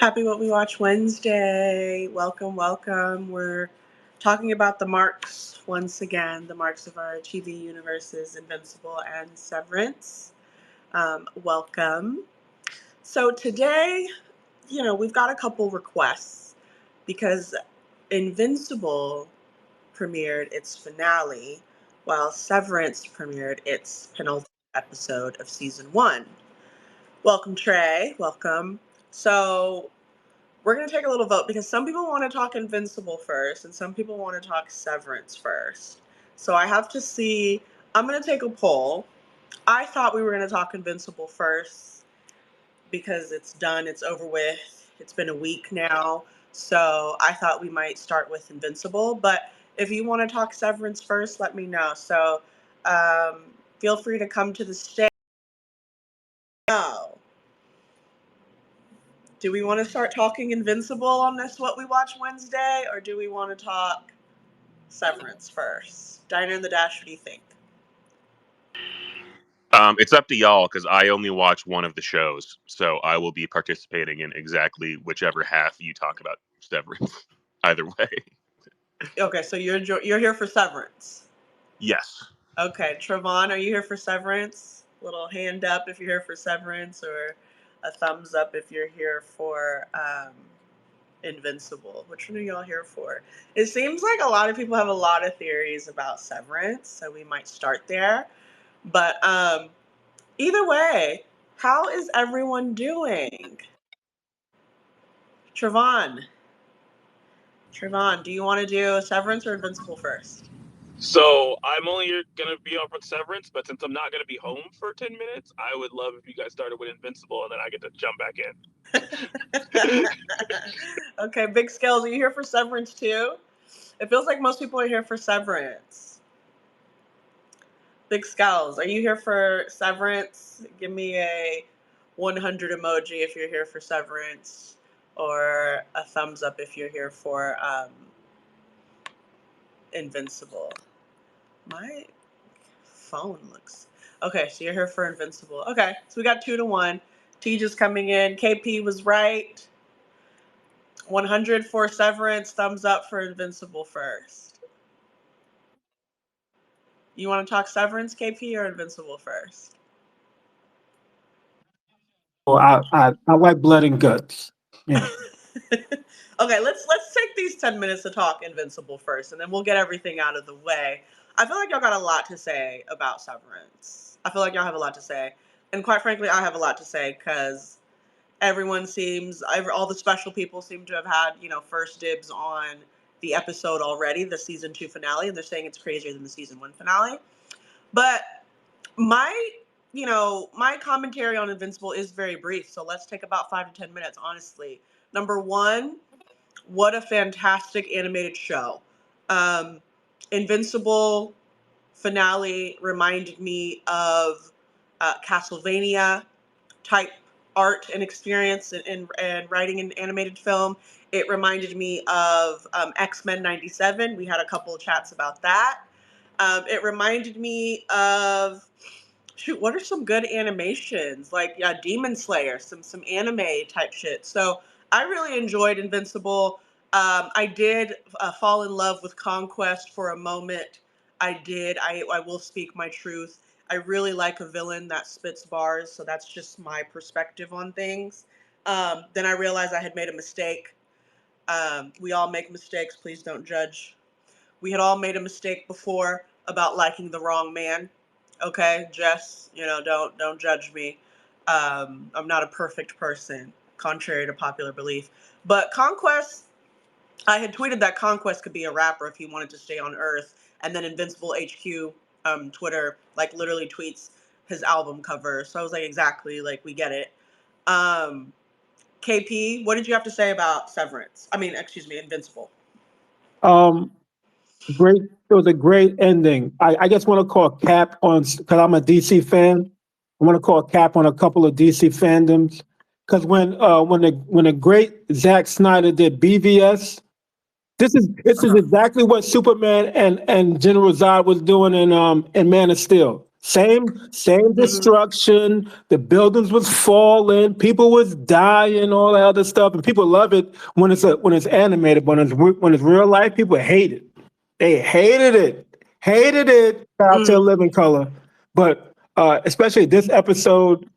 Happy What We Watch Wednesday. Welcome, welcome. We're talking about the marks once again, the marks of our TV universes, Invincible and Severance. Welcome. So today, we've got a couple requests because Invincible premiered its finale while Severance premiered its penultimate episode of season 1. Welcome, Trey. Welcome. So we're going to take a little vote because some people want to talk Invincible first and some people want to talk Severance first. So I have to see. I'm going to take a poll. I thought we were going to talk Invincible first because it's done. It's over with. It's been a week now. So I thought we might start with Invincible. But if you want to talk Severance first, let me know. So feel free to come to the stage. No. Do we want to start talking Invincible on this What We Watch Wednesday, or do we want to talk Severance first? Diner in the Dash, what do you think? It's up to y'all because I only watch one of the shows, so I will be participating in exactly whichever half you talk about Severance. Either way. Okay, so you're here for Severance. Yes. Okay, Trevon, are you here for Severance? Little hand up if you're here for Severance, or a thumbs up if you're here for Invincible. Which one are y'all here for? It seems like a lot of people have a lot of theories about Severance, so we might start there. But either way, how is everyone doing? Trevon, do you want to do Severance or Invincible first? So I'm only going to be on for Severance, but since I'm not going to be home for 10 minutes, I would love if you guys started with Invincible and then I get to jump back in. Okay, Big Scales, are you here for Severance too? It feels like most people are here for Severance. Big Scales, are you here for Severance? Give me a 100 emoji if you're here for Severance, or a thumbs up if you're here for Invincible. My phone looks... Okay, so you're here for Invincible. Okay, so we got 2-1. T just coming in. KP was right. 100 for Severance. Thumbs up for Invincible first. You want to talk Severance, KP, or Invincible first? Well, I like blood and guts. Yeah. Okay, let's take these 10 minutes to talk Invincible first, and then we'll get everything out of the way. I feel like y'all got a lot to say about Severance. I feel like y'all have a lot to say. And quite frankly, I have a lot to say because everyone seems, all the special people seem to have had, first dibs on the episode already, the season 2 finale, and they're saying it's crazier than the season 1 finale. But my commentary on Invincible is very brief, so let's take about 5 to 10 minutes, honestly. Number 1, what a fantastic animated show. Invincible finale reminded me of Castlevania type art and experience and writing an animated film. It reminded me of X-Men 97. We had a couple of chats about that. It reminded me of, what are some good animations? Like, yeah, Demon Slayer, some anime type shit. So I really enjoyed Invincible. I did fall in love with Conquest for a moment. I did. I will speak my truth. I really like a villain that spits bars, so that's just my perspective on things. Then I realized I had made a mistake. We all make mistakes. Please don't judge. We had all made a mistake before about liking the wrong man. Okay, Jess, don't judge me. I'm not a perfect person, contrary to popular belief. But Conquest, I had tweeted that Conquest could be a rapper if he wanted to stay on Earth, and then Invincible HQ Twitter literally tweets his album cover. So I was like, exactly, we get it. KP, what did you have to say about Invincible? Great. It was a great ending. I just want to call cap on, because I'm a DC fan. I want to call cap on a couple of DC fandoms, because when the great Zack Snyder did BVS, this is exactly what Superman and General Zod was doing in Man of Steel. Same destruction. The buildings was falling. People was dying. All that other stuff. And people love it when it's animated. But when it's real life, people hate it. They hated it. Hated it. Out to living color. But especially this episode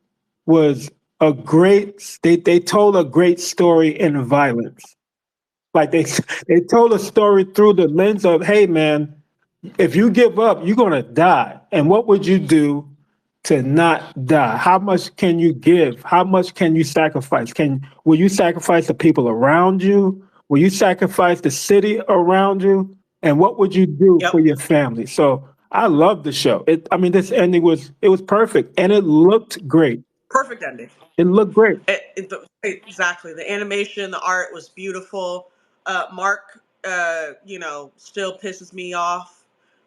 was a great. They told a great story in violence. Like they told a story through the lens of, hey man, if you give up, you're gonna die. And what would you do to not die? How much can you give? How much can you sacrifice? Will you sacrifice the people around you? Will you sacrifice the city around you? And what would you do for your family? So I love the show. This ending was perfect and it looked great. Perfect ending. It looked great. Exactly. The animation, the art was beautiful. Mark, still pisses me off,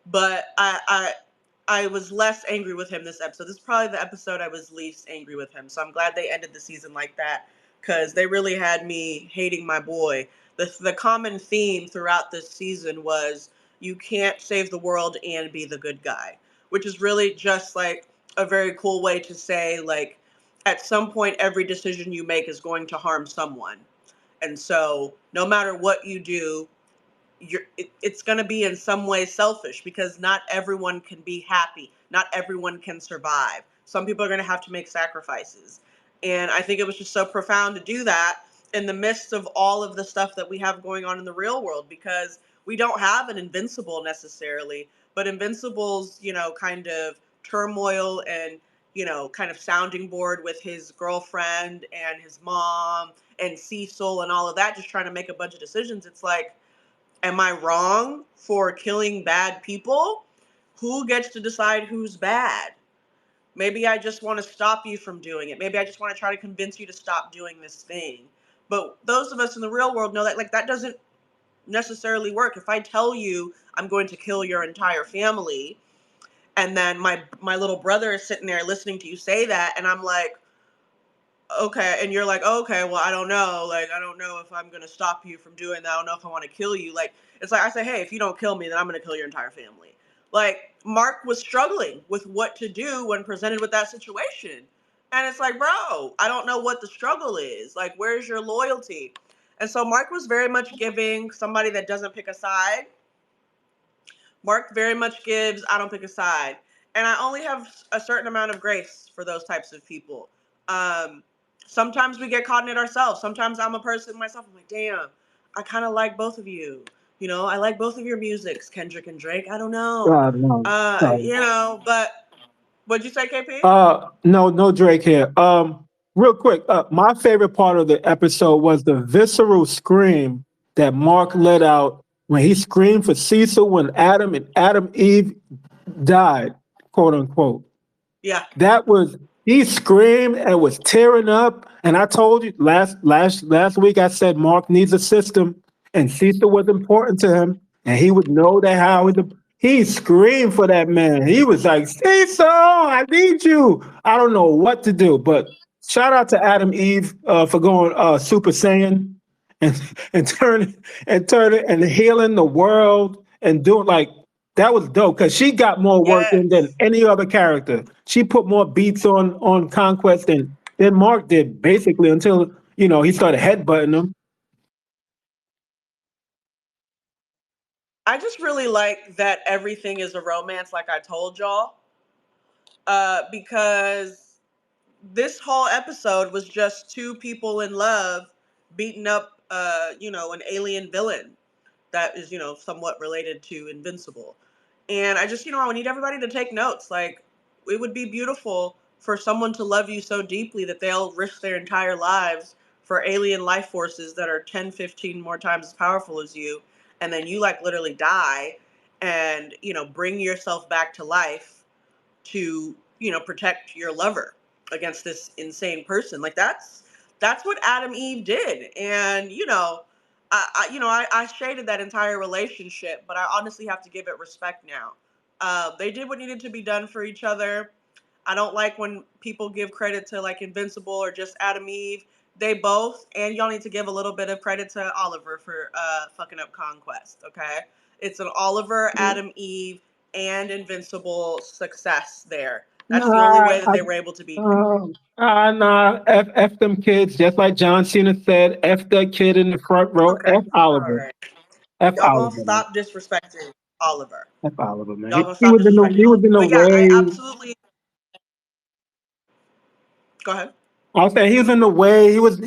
but I was less angry with him this episode. This is probably the episode I was least angry with him. So I'm glad they ended the season like that because they really had me hating my boy. The common theme throughout this season was you can't save the world and be the good guy, which is really just like a very cool way to say, like, at some point, every decision you make is going to harm someone. And so no matter what you do, it's going to be in some way selfish because not everyone can be happy. Not everyone can survive. Some people are going to have to make sacrifices. And I think it was just so profound to do that in the midst of all of the stuff that we have going on in the real world, because we don't have an Invincible necessarily, but Invincible's, kind of turmoil and, kind of sounding board with his girlfriend and his mom and Cecil and all of that, just trying to make a bunch of decisions. It's like, am I wrong for killing bad people? Who gets to decide who's bad? Maybe I just want to stop you from doing it. Maybe I just want to try to convince you to stop doing this thing. But those of us in the real world know that, like, that doesn't necessarily work. If I tell you I'm going to kill your entire family, and then my little brother is sitting there listening to you say that, and I'm like, okay, and you're like, oh, okay, well, I don't know. Like, I don't know if I'm going to stop you from doing that. I don't know if I want to kill you. Like, it's like I say, hey, if you don't kill me, then I'm going to kill your entire family. Like, Mark was struggling with what to do when presented with that situation. And it's like, bro, I don't know what the struggle is. Like, where's your loyalty? And so Mark was very much giving somebody that doesn't pick a side. Mark very much gives, I don't pick a side. And I only have a certain amount of grace for those types of people. Sometimes we get caught in it ourselves. Sometimes I'm a person myself. I'm like, damn, I kind of like both of you. I like both of your musics, Kendrick and Drake. I don't know. But what'd you say, KP? No Drake here. Real quick, my favorite part of the episode was the visceral scream that Mark let out when he screamed for Cecil when Adam Eve died, quote unquote. Yeah. He screamed and was tearing up. And I told you last week, I said Mark needs a system, and Cecil was important to him, and he would know that he screamed for that man. He was like, Cecil, I need you. I don't know what to do, but shout out to Adam Eve for going Super Saiyan and turning and healing the world and doing like. That was dope because she got more work in than any other character. She put more beats on Conquest than Mark did, basically, until he started headbutting them. I just really like that everything is a romance, like I told y'all, because this whole episode was just two people in love beating up, an alien villain that is, somewhat related to Invincible. And I just, I need everybody to take notes. Like, it would be beautiful for someone to love you so deeply that they'll risk their entire lives for alien life forces that are 10, 15 more times as powerful as you. And then you, like, literally die and, bring yourself back to life to, protect your lover against this insane person. Like, that's what Adam Eve did. And, I shaded that entire relationship, but I honestly have to give it respect now. They did what needed to be done for each other. I don't like when people give credit to, like, Invincible or just Adam Eve. They both, and y'all need to give a little bit of credit to Oliver for fucking up Conquest, okay? It's an Oliver, Adam Eve and Invincible success there. That's the only way that they were able to beat him. Nah, F them kids, just like John Cena said, F that kid in the front row, Okay, F all Oliver. right. F Y'all gonna Oliver, man. stop disrespecting Oliver. F Oliver, man. Y'all gonna He stop was in the, disrespecting he was Oliver. in the But yeah, I way. absolutely. Go ahead. I was saying he was in the way. He was.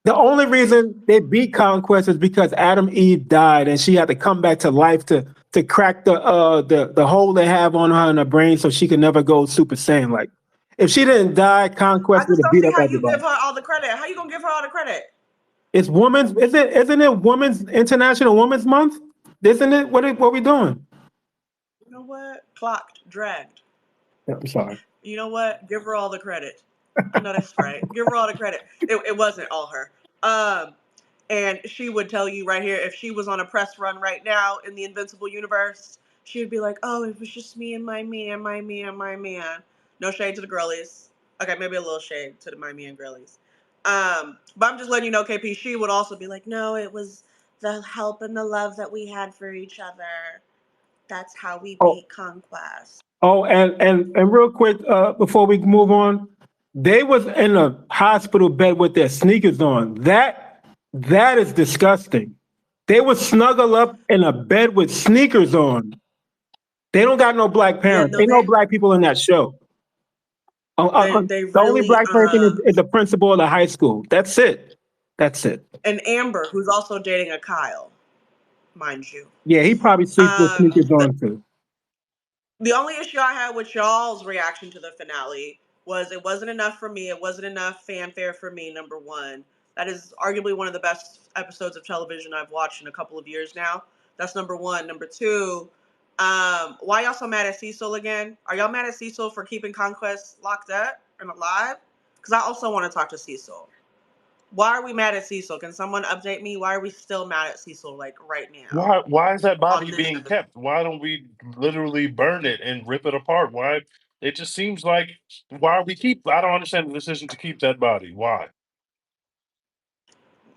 The only reason they beat Conquest is because Adam Eve died, and she had to come back to life to crack the hole they have on her in her brain, so she could never go Super Saiyan. Like, if she didn't die, I Conquest would just have don't beat see up how you everybody. give her all the credit. How you gonna give her all the credit? It's women's. Isn't it Women's International Women's Month? Isn't it? What we doing? You know what? Clocked, dragged. I'm sorry. You know what? Give her all the credit. I know that's right. Give her all the credit. It wasn't all her. And she would tell you right here, if she was on a press run right now in the Invincible universe, she would be like, "Oh, it was just me and my man, my man, my man." No shade to the girlies. Okay, maybe a little shade to the my man girlies. But I'm just letting you know, KP. She would also be like, "No, it was the help and the love that we had for each other. That's how we Oh, beat Conquest." and real quick, before we move on, they was in a hospital bed with their sneakers on. That is disgusting. They would snuggle up in a bed with sneakers on. They don't got no black Yeah, parents. no, Ain't no black people in that show. they The only really black person is the principal of the high school. That's it. That's it. and Amber, who's also dating a Kyle, mind you. Yeah, he probably sleeps with sneakers The, on too. the only issue I had with y'all's reaction to the finale was it wasn't enough for me. It wasn't enough fanfare for me, number one. That is arguably one of the best episodes of television I've watched in a couple of years now. That's number one. Number two, why y'all so mad at Cecil again? Are y'all mad at Cecil for keeping Conquest locked up and alive? Because I also want to talk to Cecil. Why are we mad at Cecil? Can someone update me? Why are we still mad at Cecil, like, right now Why is that on body this being episode? kept? Why don't we literally burn it and rip it apart? Why? It just seems like why we keep. I don't understand the decision to keep that body. Why?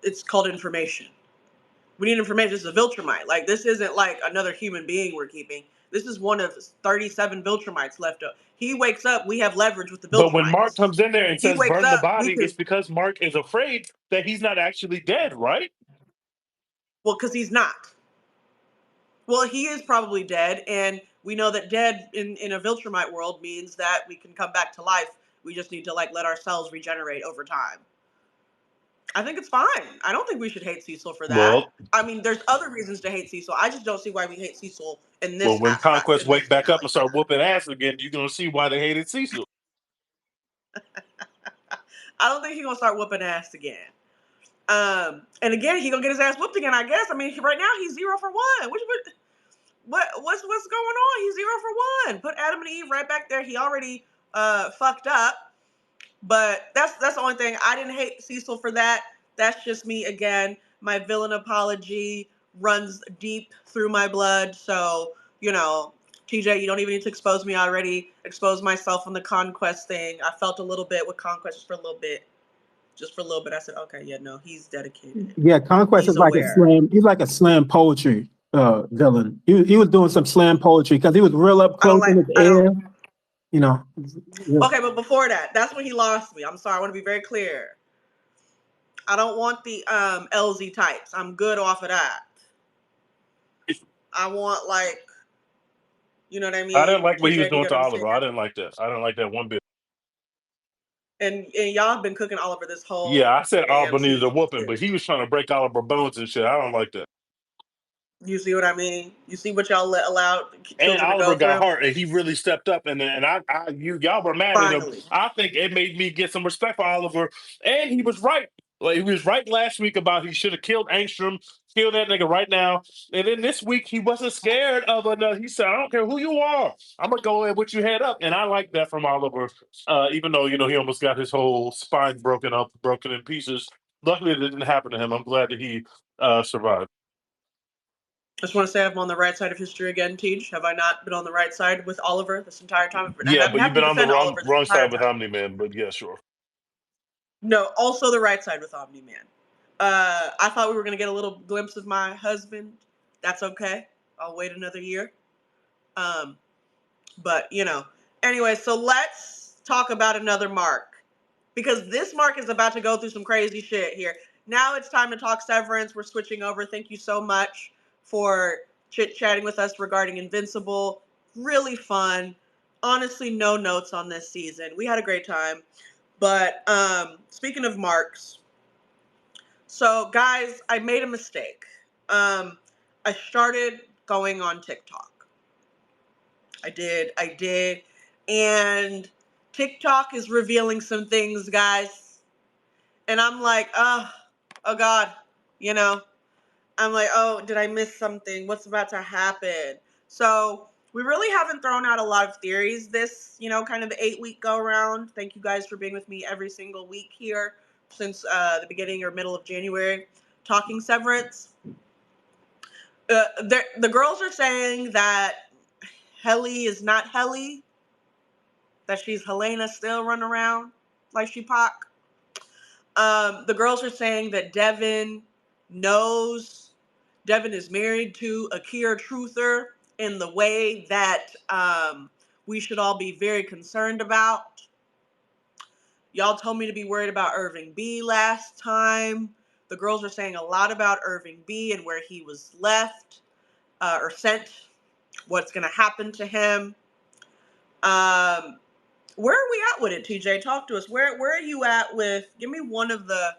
It's called information. We need information. This is a Viltrumite. Like, this isn't like another human being we're keeping. This is one of 37 Viltrumites left up. He wakes up, we have leverage with the But when Mark Viltrumites. comes in there and He says wakes burn the up, we body, can, it's because Mark is afraid that he's not actually dead, right? well, because he's not. Well, he is probably dead, and we know that dead in a Viltrumite world means that we can come back to life. We just need to, like, let our cells regenerate over time. I think it's fine. I don't think we should hate Cecil for that. Well, I mean, there's other reasons to hate Cecil. I just don't see why we hate Cecil in well, this when aspect, Conquest in this wake back up finale. and start whooping ass again, you're gonna see why they hated Cecil. I don't think he's gonna start whooping ass again. And again, he gonna get his ass whooped again, I guess. I mean, right now he's 0 for 1. What's going on? He's 0 for 1. Put Adam and Eve right back there. He already fucked up. But that's the only thing. I didn't hate Cecil for that. That's just me again. My villain apology runs deep through my blood. So, TJ, you don't even need to expose me. I already exposed myself on the Conquest thing. I felt a little bit with Conquest just for a little bit. Just for a little bit. I said, okay, yeah, no, he's dedicated. Yeah, Conquest He's is like a aware. slam. He's like a slam poetry villain. He was doing some slam poetry because he was real up I don't close in like, his I don't, air. You know. okay, but before that, that's when he lost me. I'm sorry. I want to be very clear. I don't want the LZ types. I'm good off of that. I want, like, you know what I I didn't mean? like what he was TJ, you doing get to what I'm Oliver. saying? I didn't like that. I didn't like that one bit. And y'all have been cooking Oliver this Yeah, whole I said damn Oliver needed a season whooping, too. but he was trying to break Oliver bones and shit. I don't like that. You see what I mean? You see what y'all allowed And children to Oliver go got through? hurt, and he really stepped up. And y'all were mad at him. Finally. I think it made me get some respect for Oliver, and he was right. Like, he was right last week about he should have killed Angstrom, kill that nigga right now. And then this week he wasn't scared of another. He said, "I don't care who you are, I'm gonna go in with you head up." And I like that from Oliver, even though he almost got his whole spine broken in pieces. Luckily, it didn't happen to him. I'm glad that he survived. Just want to say I'm on the right side of history again, Teach. Have I not been on the right side with Oliver this entire time? And Yeah, I've been but you've happy been to on the defend wrong Oliver this wrong entire side with time. Omni Man. But yeah, sure. No, also the right side with Omni-Man. I thought we were going to get a little glimpse of my husband. That's okay. I'll wait another year. But anyway, so let's talk about another Mark, because this Mark is about to go through some crazy shit here. Now it's time to talk Severance. We're switching over. Thank you so much for chit-chatting with us regarding Invincible. Really fun. Honestly, no notes on this season. We had a great time. But speaking of Marks, so guys, I made a mistake. I started going on TikTok. I did. And TikTok is revealing some things, guys. And I'm like, oh God, I'm like, oh, did I miss something? What's about to happen? So we really haven't thrown out a lot of theories this, kind of the 8-week go around. Thank you guys for being with me every single week here since the beginning or middle of January, talking Severance. The girls are saying that Helly is not Helly, that she's Helena still running around like she Pac. The girls are saying that Devin is married to Akira Truther in the way that we should all be very concerned about. Y'all told me to be worried about Irving B last time. The girls are saying a lot about Irving B and where he was left or sent, what's going to happen to him. Where are we at with it, TJ? Talk to us. Where are you at with, give me one of the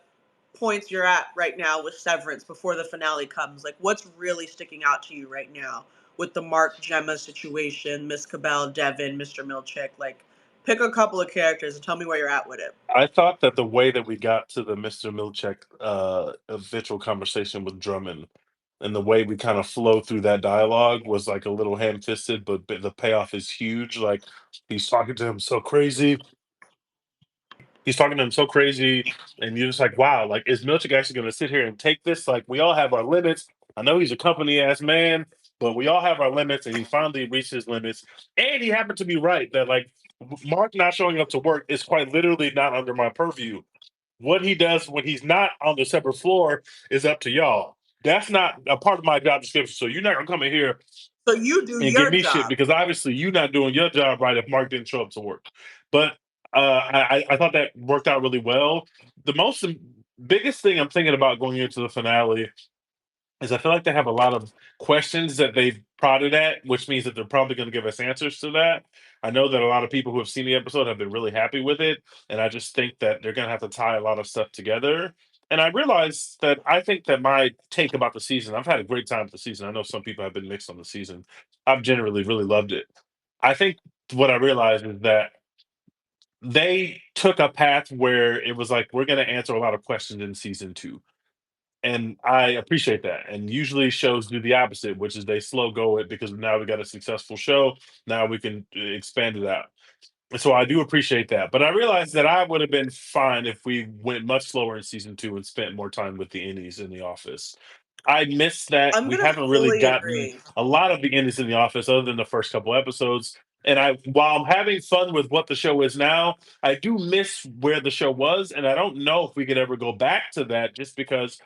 points you're at right now with Severance before the finale comes. Like, what's really sticking out to you right now with the Mark Gemma situation, Miss Cabell, Devin, Mr. Milchick? Like, pick a couple of characters and tell me where you're at with it. I thought that the way that we got to the Mr. Milchick eventual conversation with Drummond and the way we kind of flow through that dialogue was like a little ham-fisted, but the payoff is huge. Like, he's talking to him so crazy. He's talking to him so crazy, and you're just like, wow, like, is Milchick actually going to sit here and take this? Like, we all have our limits. I know he's a company-ass man, but we all have our limits, and he finally reached his limits. And he happened to be right that, like, Mark not showing up to work is quite literally not under my purview. What he does when he's not on the separate floor is up to y'all. That's not a part of my job description. So you're not going to come in here So you do and give your me shit job. because obviously you're not doing your job right if Mark didn't show up to work. But I thought that worked out really well. The biggest thing I'm thinking about going into the finale is I feel like they have a lot of questions that they've prodded at, which means that they're probably going to give us answers to that. I know that a lot of people who have seen the episode have been really happy with it, and I just think that they're going to have to tie a lot of stuff together. And I realized that I think that my take about the season, I've had a great time with the season. I know some people have been mixed on the season. I've generally really loved it. I think what I realized is that they took a path where it was like, we're going to answer a lot of questions in season 2, and I appreciate that. And usually shows do the opposite, which is they slow go it because now we got a successful show. Now we can expand it out. And so I do appreciate that. But I realized that I would have been fine if we went much slower in season 2 and spent more time with the innies in the office. I miss that. I'm We going to haven't really fully gotten agree. a lot of the innies in the office other than the first couple episodes. And while I'm having fun with what the show is now, I do miss where the show was. And I don't know if we could ever go back to that just because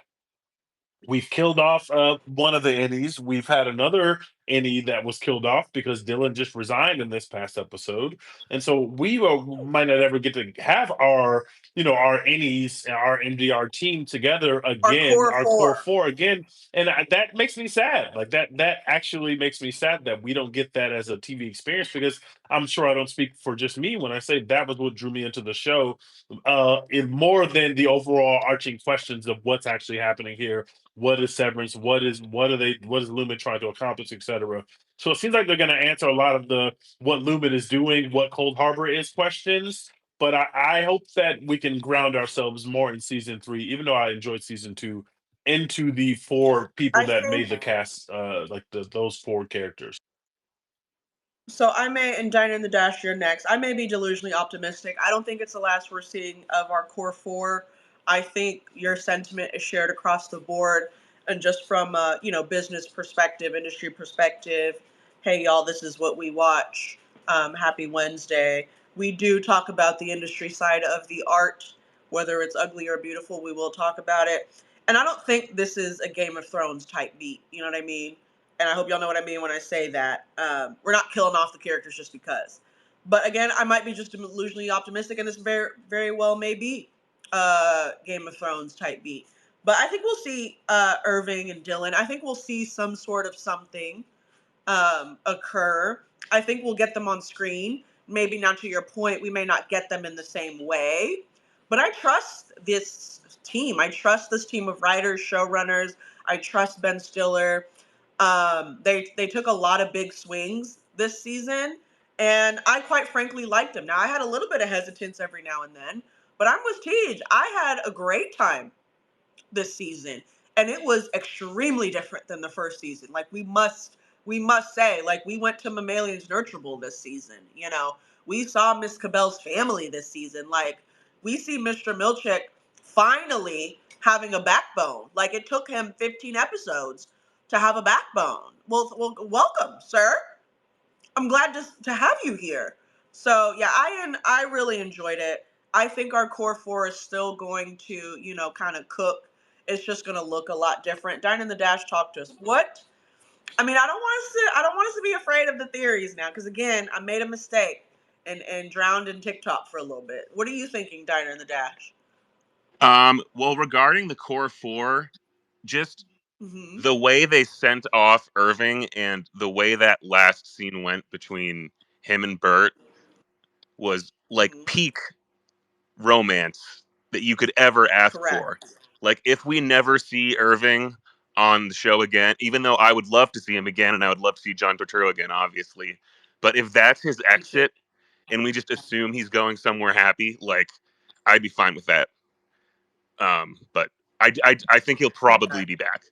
we've killed off one of the innies. We've had another innie that was killed off because Dylan just resigned in this past episode, and so we might not ever get to have our innies, our MDR team together Our again, core our core four. four again, and that makes me sad. Like that actually makes me sad that we don't get that as a TV experience because I'm sure I don't speak for just me when I say that was what drew me into the show, in more than the overall arching questions of what's actually happening here. What is Severance? What is Lumen trying to accomplish, etc. So it seems like they're going to answer a lot of the what Lumen is doing, what Cold Harbor is questions. But I hope that we can ground ourselves more in season 3, even though I enjoyed season 2, into the 4 people I that think made the cast, like those 4 characters. so. And Dine in the Dash, you're next. I may be delusionally optimistic. I don't think it's the last we're seeing of our core 4. I think your sentiment is shared across the board, and just from a business perspective, industry perspective. Hey y'all, this is what we watch. Happy Wednesday. We do talk about the industry side of the art, whether it's ugly or beautiful. We will talk about it, and I don't think this is a Game of Thrones type beat. You know what I mean? and I hope y'all know what I mean when I say that. We're not killing off the characters just because. But again, I might be just delusionally optimistic, and this very, very well may be Game of Thrones type beat. But I think we'll see Irving and Dylan. I think we'll see some sort of something occur. I think we'll get them on screen. Maybe not to your point, we may not get them in the same way. But I trust this team. I trust this team of writers, showrunners. I trust Ben Stiller. They took a lot of big swings this season, and I quite frankly liked them. Now I had a little bit of hesitance every now and then, but I'm with Tej. I had a great time this season, and it was extremely different than the first season. Like we must say, like we went to Mammalian's Nurturable this season. You know, we saw Miss Cabell's family this season. Like we see Mr. Milchick finally having a backbone. Like it took him 15 episodes to have a backbone. Well, welcome, sir. I'm glad to have you here. So yeah, I really enjoyed it. I think our core four is still going to, you know, kind of cook. It's just going to look a lot different. Dine in the Dash, talk to us. What? I mean, I don't want us to be afraid of the theories now, because again, I made a mistake and drowned in TikTok for a little bit. What are you thinking, Diner in the Dash? Well, regarding the core four, just Mm-hmm. the way they sent off Irving and the way that last scene went between him and Bert was like Mm-hmm. peak romance that you could ever ask for. Correct. Like, if we never see Irving on the show again, even though I would love to see him again and I would love to see John Turturro again, obviously, but if that's his Me too. exit and we just assume he's going somewhere happy, like, I'd be fine with that. But I think he'll Okay. probably be back.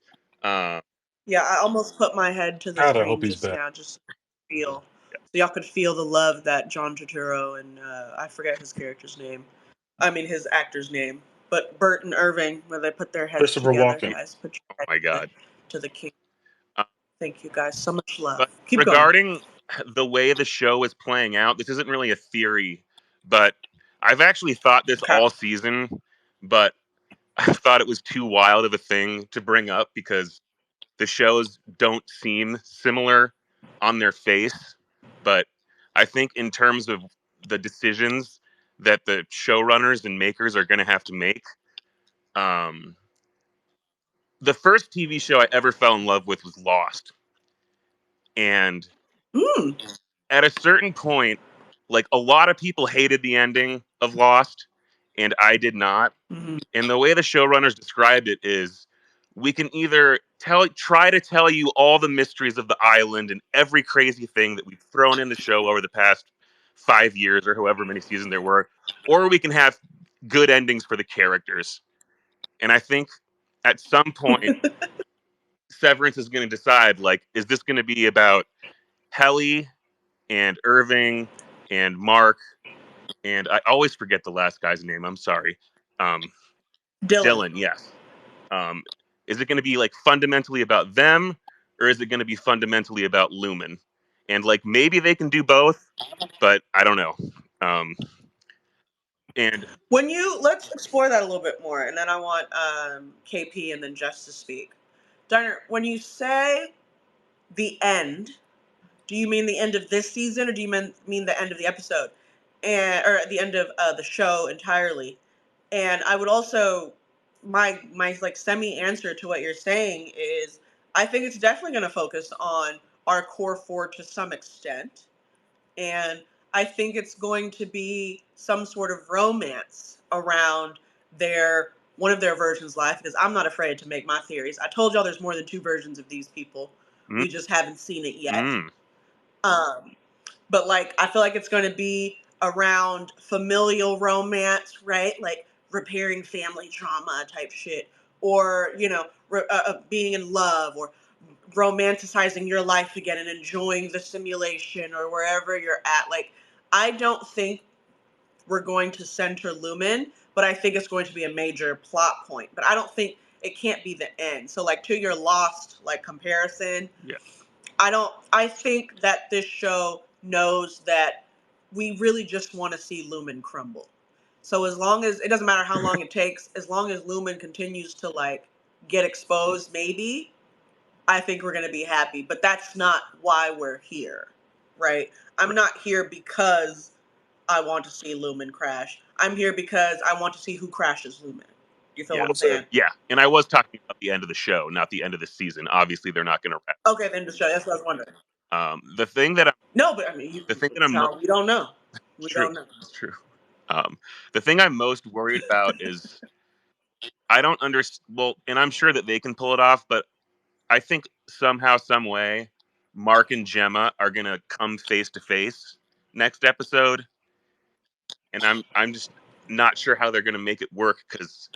Uh, Yeah, I almost put my head to the God, I screen hope he's just back. now, just to feel, so y'all could feel the love that John Turturro and I forget his character's name. I mean his actor's name, but Bert and Irving, where they put their heads Christopher together, Walken. guys. Put oh your my head God. to the king. Uh, Thank you, guys. So much love. but Keep going. regarding the way the show is playing out, this isn't really a theory, but I've actually thought this Okay. all season, but I thought it was too wild of a thing to bring up because the shows don't seem similar on their face. But I think in terms of the decisions that the showrunners and makers are going to have to make, um, the first TV show I ever fell in love with was Lost. And Mm. at a certain point, like a lot of people hated the ending of Lost, and I did not. Mm-hmm. And the way the showrunners described it is we can either try to tell you all the mysteries of the island and every crazy thing that we've thrown in the show over the past 5 years or however many seasons there were, or we can have good endings for the characters. And I think at some point, Severance is going to decide, like, is this going to be about Helly and Irving and Mark, and I always forget the last guy's name. I'm sorry. Um, Dylan. Dylan, yes. Um, is it going to be like fundamentally about them, or is it going to be fundamentally about Lumen? And like maybe they can do both, but I don't know. Um, and Let's explore that a little bit more, and then I want KP and then Jess to speak. Diner, when you say the end, do you mean the end of this season, or do you mean the end of the episode, or the end of the show entirely? And I would also, my like semi answer to what you're saying is, I think it's definitely going to focus on our core four to some extent, and I think it's going to be some sort of romance around one of their versions' life, because I'm not afraid to make my theories. I told y'all there's more than two versions of these people. mm, We just haven't seen it yet. mm, Um, but like I feel like it's going to be around familial romance, right? Like repairing family trauma type shit, or being in love, or romanticizing your life again and enjoying the simulation or wherever you're at. Like I don't think we're going to center Lumen, but I think it's going to be a major plot point. But I don't think it can't be the end. So like to your Lost like comparison, yeah. I think that this show knows that we really just want to see Lumen crumble. So as long as it doesn't matter how long it takes, as long as Lumen continues to like get exposed, maybe I think we're going to be happy. But that's not why we're here, right? I'm not here because I want to see Lumen crash. I'm here because I want to see who crashes Lumen. You feel what I'm saying? Yeah, and I was talking about the end of the show, not the end of the season. Obviously, they're not going to wrap. Okay, then the show. That's what I was wondering. The thing that we don't know. We don't know. It's true. The thing I'm most worried about is I don't understand. Well, and I'm sure that they can pull it off, but I think somehow, some way, Mark and Gemma are gonna come face to face next episode, and I'm just not sure how they're gonna make it work because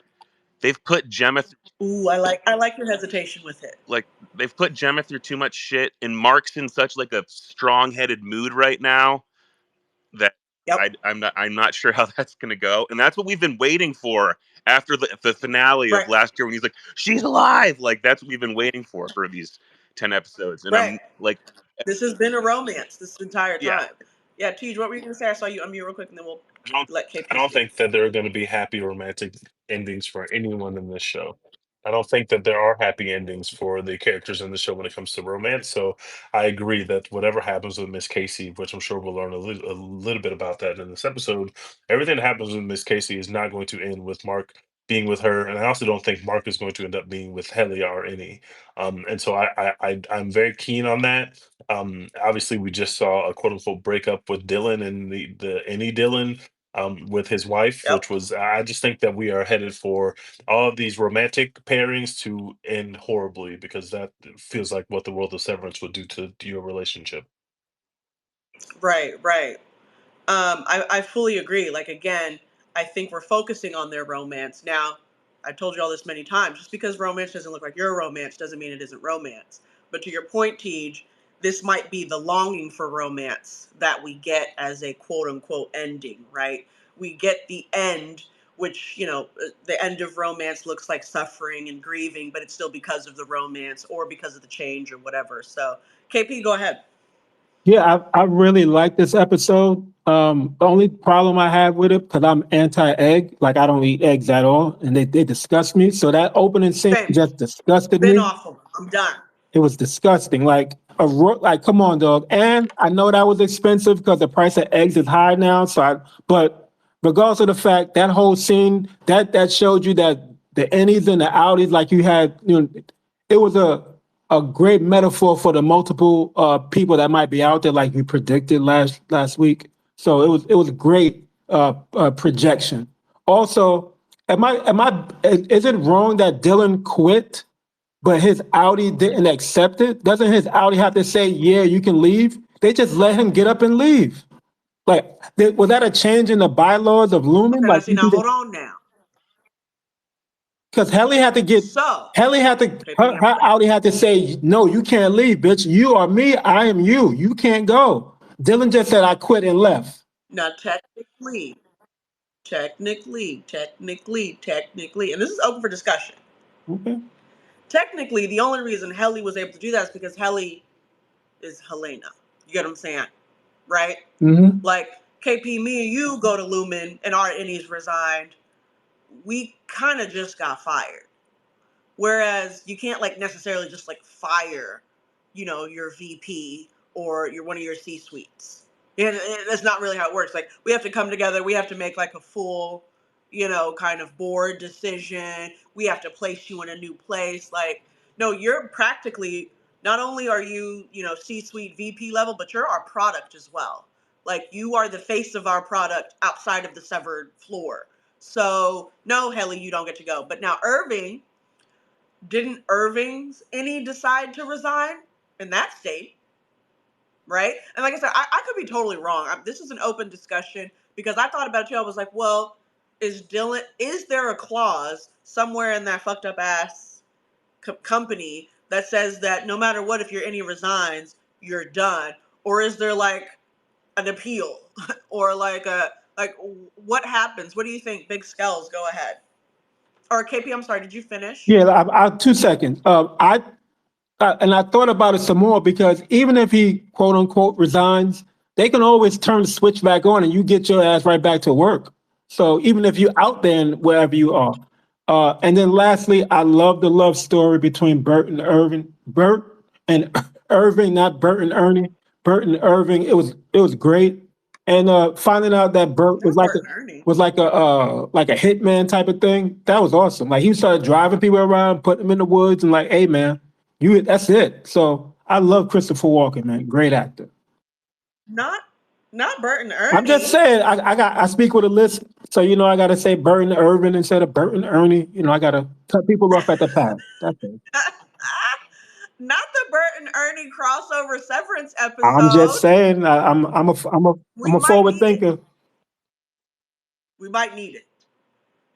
they've put Gemma. Ooh, I like your hesitation with it. Like they've put Gemma through too much shit, and Mark's in such like a strong-headed mood right now that I'm not sure how that's gonna go, and that's what we've been waiting for after the finale of last year when he's like, "She's alive!" Like that's what we've been waiting for these 10 episodes, and I'm like, this has been a romance this entire time. Yeah, Tej, what were you gonna say? I saw you unmute real quick, and then we'll let KP. I don't think that there are going to be happy romantic endings for anyone in this show. I don't think that there are happy endings for the characters in the show when it comes to romance. So I agree that whatever happens with Miss Casey, which I'm sure we'll learn a little bit about that in this episode, everything that happens with Miss Casey is not going to end with Mark being with her, and I also don't think Mark is going to end up being with Helly or any. And so I'm very keen on that. Obviously, we just saw a quote unquote breakup with Dylan and the any Dylan with his wife, which was, I just think that we are headed for all of these romantic pairings to end horribly because that feels like what the world of Severance would do to your relationship. Right. I fully agree. Like, again, I think we're focusing on their romance. Now, I told you all this many times. Just because romance doesn't look like your romance doesn't mean it isn't romance. But to your point, Tej, this might be the longing for romance that we get as a quote-unquote ending, right? We get the end, which, the end of romance looks like suffering and grieving, but it's still because of the romance or because of the change or whatever. So, KP, go ahead. Yeah, I really like this episode. The only problem I have with it, because I'm anti-egg, like I don't eat eggs at all, and they disgust me. So that opening scene just disgusted me. Awful. I'm done. It was disgusting. Like come on, dog. And I know that was expensive because the price of eggs is high now. But regardless of the fact, that whole scene that showed you that the innies and the outies, like you had, it was a great metaphor for the multiple people that might be out there, like you predicted last week. So it was a great projection. Also, is it wrong that Dylan quit, but his Audi didn't accept it? Doesn't his Audi have to say, yeah, you can leave? They just let him get up and leave. Like, was that a change in the bylaws of Lumen? Now, hold on now. Because Helly had to her Audi had to say, no, you can't leave, bitch. You are me, I am you. You can't go. Dylan just said, I quit and left. Now, technically, and this is open for discussion. Okay. Technically, the only reason Helly was able to do that is because Helly is Helena. You get what I'm saying? Right? Mm-hmm. Like, KP, me and you go to Lumen and our innies resigned. We kind of just got fired. Whereas you can't necessarily just fire, your VP or one of your C-suites. And that's not really how it works. Like, we have to come together. We have to make a full, kind of board decision. We have to place you in a new place. No, you're practically, not only are you, C-suite VP level, but you're our product as well. You are the face of our product outside of the severed floor. So, no, Helly, you don't get to go. But now didn't Irving's any decide to resign in that state? Right? And like I said, I could be totally wrong. This is an open discussion because I thought about it too. I was like, well, is there a clause somewhere in that fucked up ass company that says that no matter what, if your innie resigns, you're done? Or is there an appeal or what happens? What do you think? Big Skells, go ahead. Or KP, I'm sorry, did you finish? Yeah, I 2 seconds. And I thought about it some more because even if he quote unquote resigns, they can always turn the switch back on and you get your ass right back to work. So even if you're out there and wherever you are, And then lastly, I love the love story between Bert and Irving. Bert and Irving, not Bert and Ernie. Bert and Irving. It was great. And finding out that Bert was Not like Bert and Ernie. like a hitman type of thing. That was awesome. Like he started driving people around, putting them in the woods, and like, hey man, that's it. So I love Christopher Walken, man. Great actor. Not not Bert and I'm just Ernie. saying, I speak with a list, so I gotta say Bert and Irvin instead of Bert and Ernie. I gotta cut people off at the pass. That's it. Not the Bert and Ernie crossover Severance I'm just episode. saying, I'm We a might forward need it. thinker. We might need it.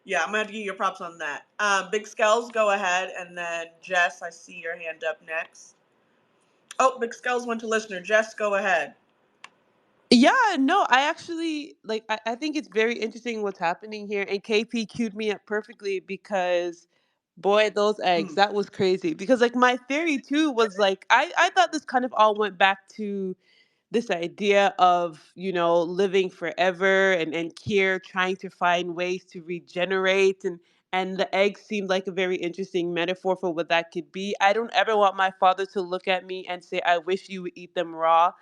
Yeah, I'm gonna have to give you your props on that. Big Skells, go ahead, and then Jess, I see your hand up next. Oh, Big Skells went to listener. Jess, go ahead. Yeah, no, I actually like I think it's very interesting what's happening here. And KP queued me up perfectly because boy, those eggs, Mm. that was crazy. Because like my theory too was like I thought this kind of all went back to this idea of, living forever and Kier trying to find ways to regenerate and the egg seemed like a very interesting metaphor for what that could be. I don't ever want my father to look at me and say, I wish you would eat them raw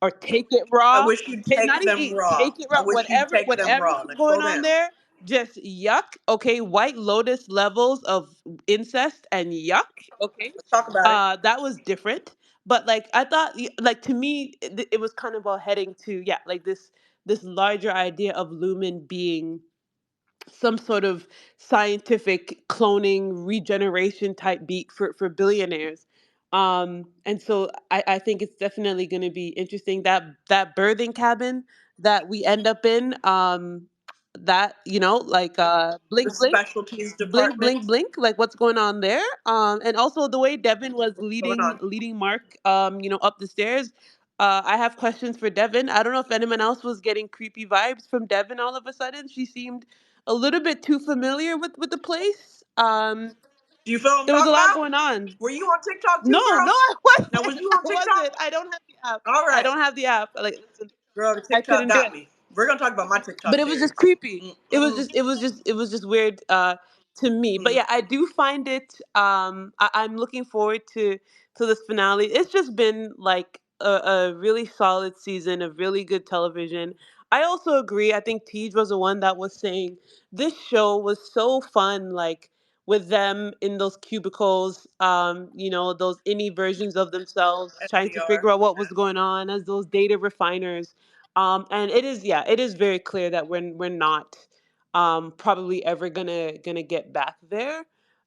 or take it I raw. wish you'd Take take not even them eat, raw. take it I raw. wish you'd take them Whatever's raw. Now going slow on down. there, just yuck. Okay, White Lotus levels of incest and yuck. Okay, Let's talk about it. that was different. But like I thought, like to me, it was kind of all heading to yeah, like this larger idea of Lumen being some sort of scientific cloning regeneration type beat for billionaires. And so I think it's definitely going to be interesting that birthing cabin that we end up in, that like The blink blink specialties blink department. blink blink, like what's going on there. And also the way Devin was What's going leading on? leading Mark up the stairs. I have questions for Devin. I don't know if anyone else was getting creepy vibes from Devin all of a sudden. She seemed a little bit too familiar with the place. Do you feel what I'm There was a talking lot about? going on. Were you on TikTok too, No, girl? I Now, wasn't. was you on I TikTok? wasn't. I don't have the app. All I right. don't have the app. Like, listen, Girl, the I TikTok couldn't do got it. me. We're going to talk about my But TikTok it was just theories. creepy. Mm-mm. It was just weird to me. But Mm. yeah, I do find it. I'm looking forward to this finale. It's just been like a really solid season of really good television. I also agree. I think Tej was the one that was saying this show was so fun. Like with them in those cubicles, those any versions of themselves trying to NPR. figure out what was going on as those data refiners. And it is, yeah, it is very clear that we're not probably ever gonna get back there.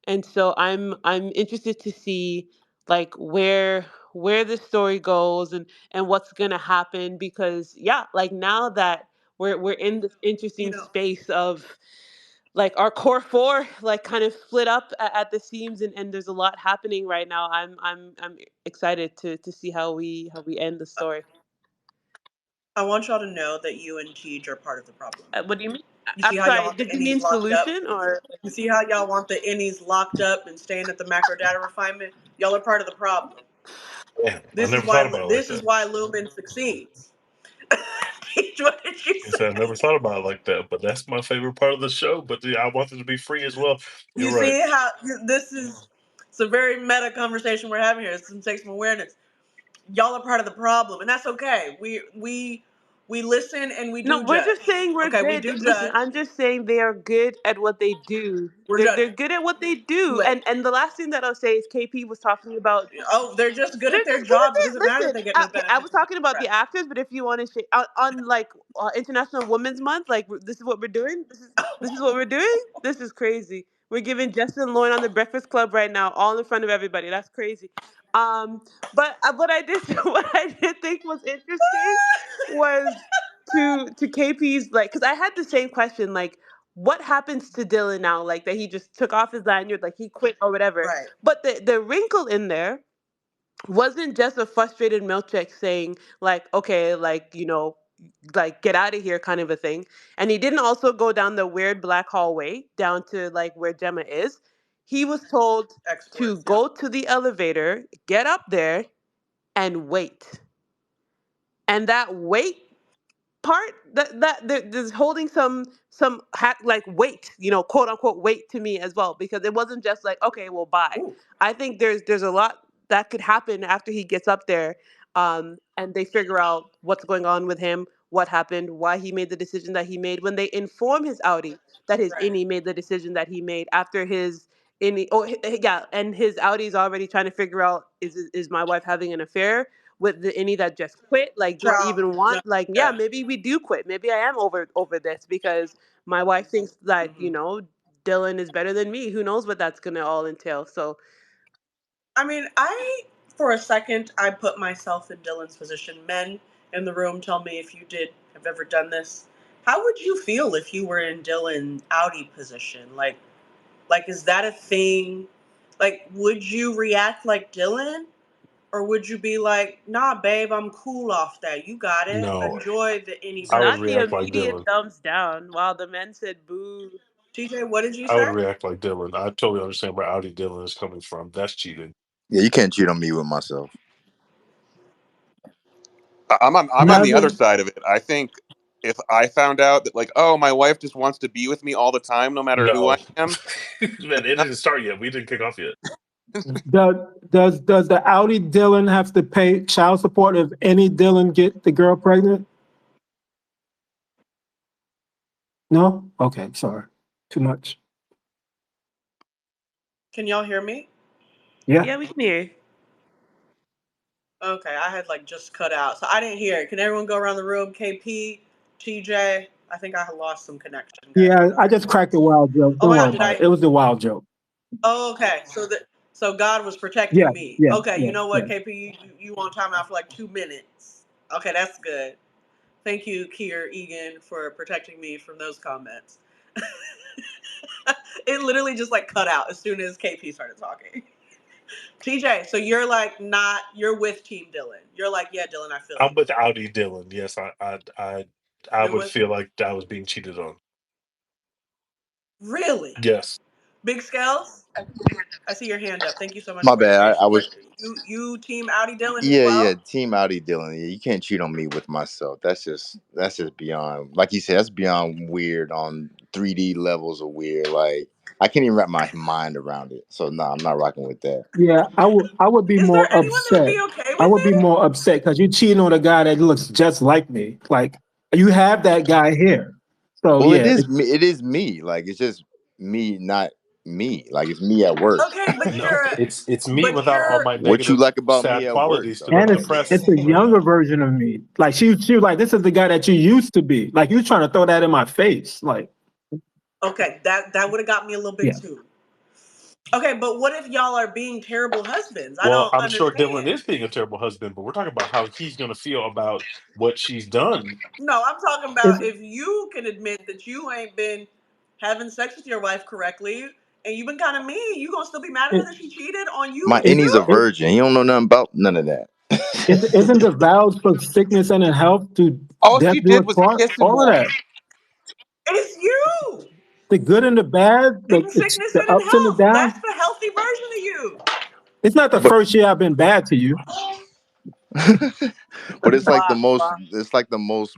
And so I'm interested to see like where the story goes and what's gonna happen because yeah, like now that we're in this You interesting know, space of like our core four like kind of split up at the seams and there's a lot happening right now. I'm excited to see how we end the story. I want y'all to know that you and Tej are part of the problem. What do you mean? You see I'm how y'all sorry. want the Did you innies mean locked up? solution or? You see how y'all want the innies locked up and staying at the macro data refinement? Y'all are part of the problem. Yeah, I never thought about it like This is that. why Lumen succeeds. What did you I said I say? never thought about it like that, but that's my favorite part of the show. But yeah, I want it to be free as well. You're You right. see how this is? It's a very meta conversation we're having here. It's some take some awareness. Y'all are part of the problem, and that's okay. We listen and we No, do we're just judge. saying we're Okay, we good. do Listen, judge. I'm just saying they are good at what they do. We're They're judging. good at what they do. Wait. And the last thing that I'll say is KP was talking about Oh, they're just good they're at their just good at jobs. It it. doesn't matter if Listen, they get no okay, I was benefits from the talking about the press. actors, but if you want to on like International Women's Month, like this is what we're doing. This is what we're doing. This is crazy. We're giving Justin Lloyd on the Breakfast Club right now, all in front of everybody. That's crazy. But what I did what I did think was interesting was to KP's like because I had the same question like what happens to Dylan now like that he just took off his lanyard like he quit or whatever. Right. But the wrinkle in there wasn't just a frustrated Milchek saying like okay like like get out of here kind of a thing, and he didn't also go down the weird black hallway down to like where Gemma is. He was told to Exports. Yep. go to the elevator, get up there, and wait, and that wait part there's holding some like weight, quote unquote weight to me as well, because it wasn't just like, okay, well, bye. Ooh. I think there's a lot that could happen after he gets up there, and they figure out what's going on with him, what happened, why he made the decision that he made, when they inform his Audi that his Right. innie made the decision that he made after his innie. Oh, yeah, and his Audi's already trying to figure out, is my wife having an affair with the innie that just quit? Like, do I Child. even want, No. like, yeah, Yeah. maybe we do quit. Maybe I am over this because my wife thinks that, Dylan is better than me. Who knows what that's gonna all entail? So I mean, for a second, I put myself in Dylan's position. Men in the room, tell me if you have ever done this. How would you feel if you were in Dylan Audi position? Like, is that a thing? Like, would you react like Dylan? Or would you be like, nah, babe, I'm cool off that. You got it. No, Enjoy the any I would not version the of react like you. immediate Dylan. thumbs down while the men said boo. TJ, what did you I would say? react like Dylan. I totally understand where Audi Dylan is coming from. That's cheating. Yeah, you can't cheat on me with myself. I'm on the other Never. side of it. I think if I found out that, like, oh, my wife just wants to be with me all the time, no matter who I No, am, man, it didn't start yet. We didn't kick off yet. Does the Audi Dylan have to pay child support if any Dylan get the girl pregnant? No? Okay, sorry. Too much. Can y'all hear me? Yeah. Yeah, we can hear you. Okay, I had just cut out, so I didn't hear it. Can everyone go around the room? KP, TJ, I think I had lost some connection, guys. Yeah, I just cracked a wild joke. Oh Don't my worry God, did about it. I? It was a wild joke. Oh, okay. So God was Yeah, protecting me. yeah, Okay, yeah, you know yeah. what, KP, you on time out for 2 minutes. Okay, that's good. Thank you, Kier Egan, for protecting me from those comments. It literally just cut out as soon as KP started talking. TJ, so you're you're with Team Dylan. You're like, yeah, Dylan, I feel I'm you. with Audi Dylan. Yes, I You're would with feel like I was being cheated on. Really? Yes. Big Scales? I see your hand up. Thank you so much My for bad. I participation. What was. you Team Audi Dylan as Yeah. well? Team Audi Dylan. Yeah, you can't cheat on me with myself. That's just beyond. Like you said, that's beyond weird on 3D levels of weird. Like I can't even wrap my mind around it. So no, I'm not rocking with that. Yeah, I would be Is there more anyone that would upset. be okay I with would be it? more upset because you're cheating on a guy that looks just like me. Like you have that guy here. So Well, it yeah, is me. It is me. Like it's just me, not me. Like it's me at work. Okay, No, it's me but without all you're my What you negative, like about me sad at work, qualities to though? and look Like depressed it's a right younger now. version of me. Like she was like, this is the guy that you used to be. Like you trying to throw that in my face. Like okay. That would have got me a little bit yeah, too. Okay, but what if y'all are being terrible husbands? I Well, don't I'm sure Dylan understand. is being a terrible husband, but we're talking about how he's going to feel about what she's done. No, I'm talking it's about if you can admit that you ain't been having sex with your wife correctly and you've been kind of mean, you gonna still be mad at her it, that she cheated on my you it, innie's a too? it, virgin. He don't know nothing about none of that. isn't the vows for sickness and in health to all death she do did us was part? kiss him All of once. that. It's you The good and the bad, in sickness the and in ups and the health. downs. That's the healthy version of you. It's not the But first year I've been bad to you. but it's like the Wow, most. wow. It's like the most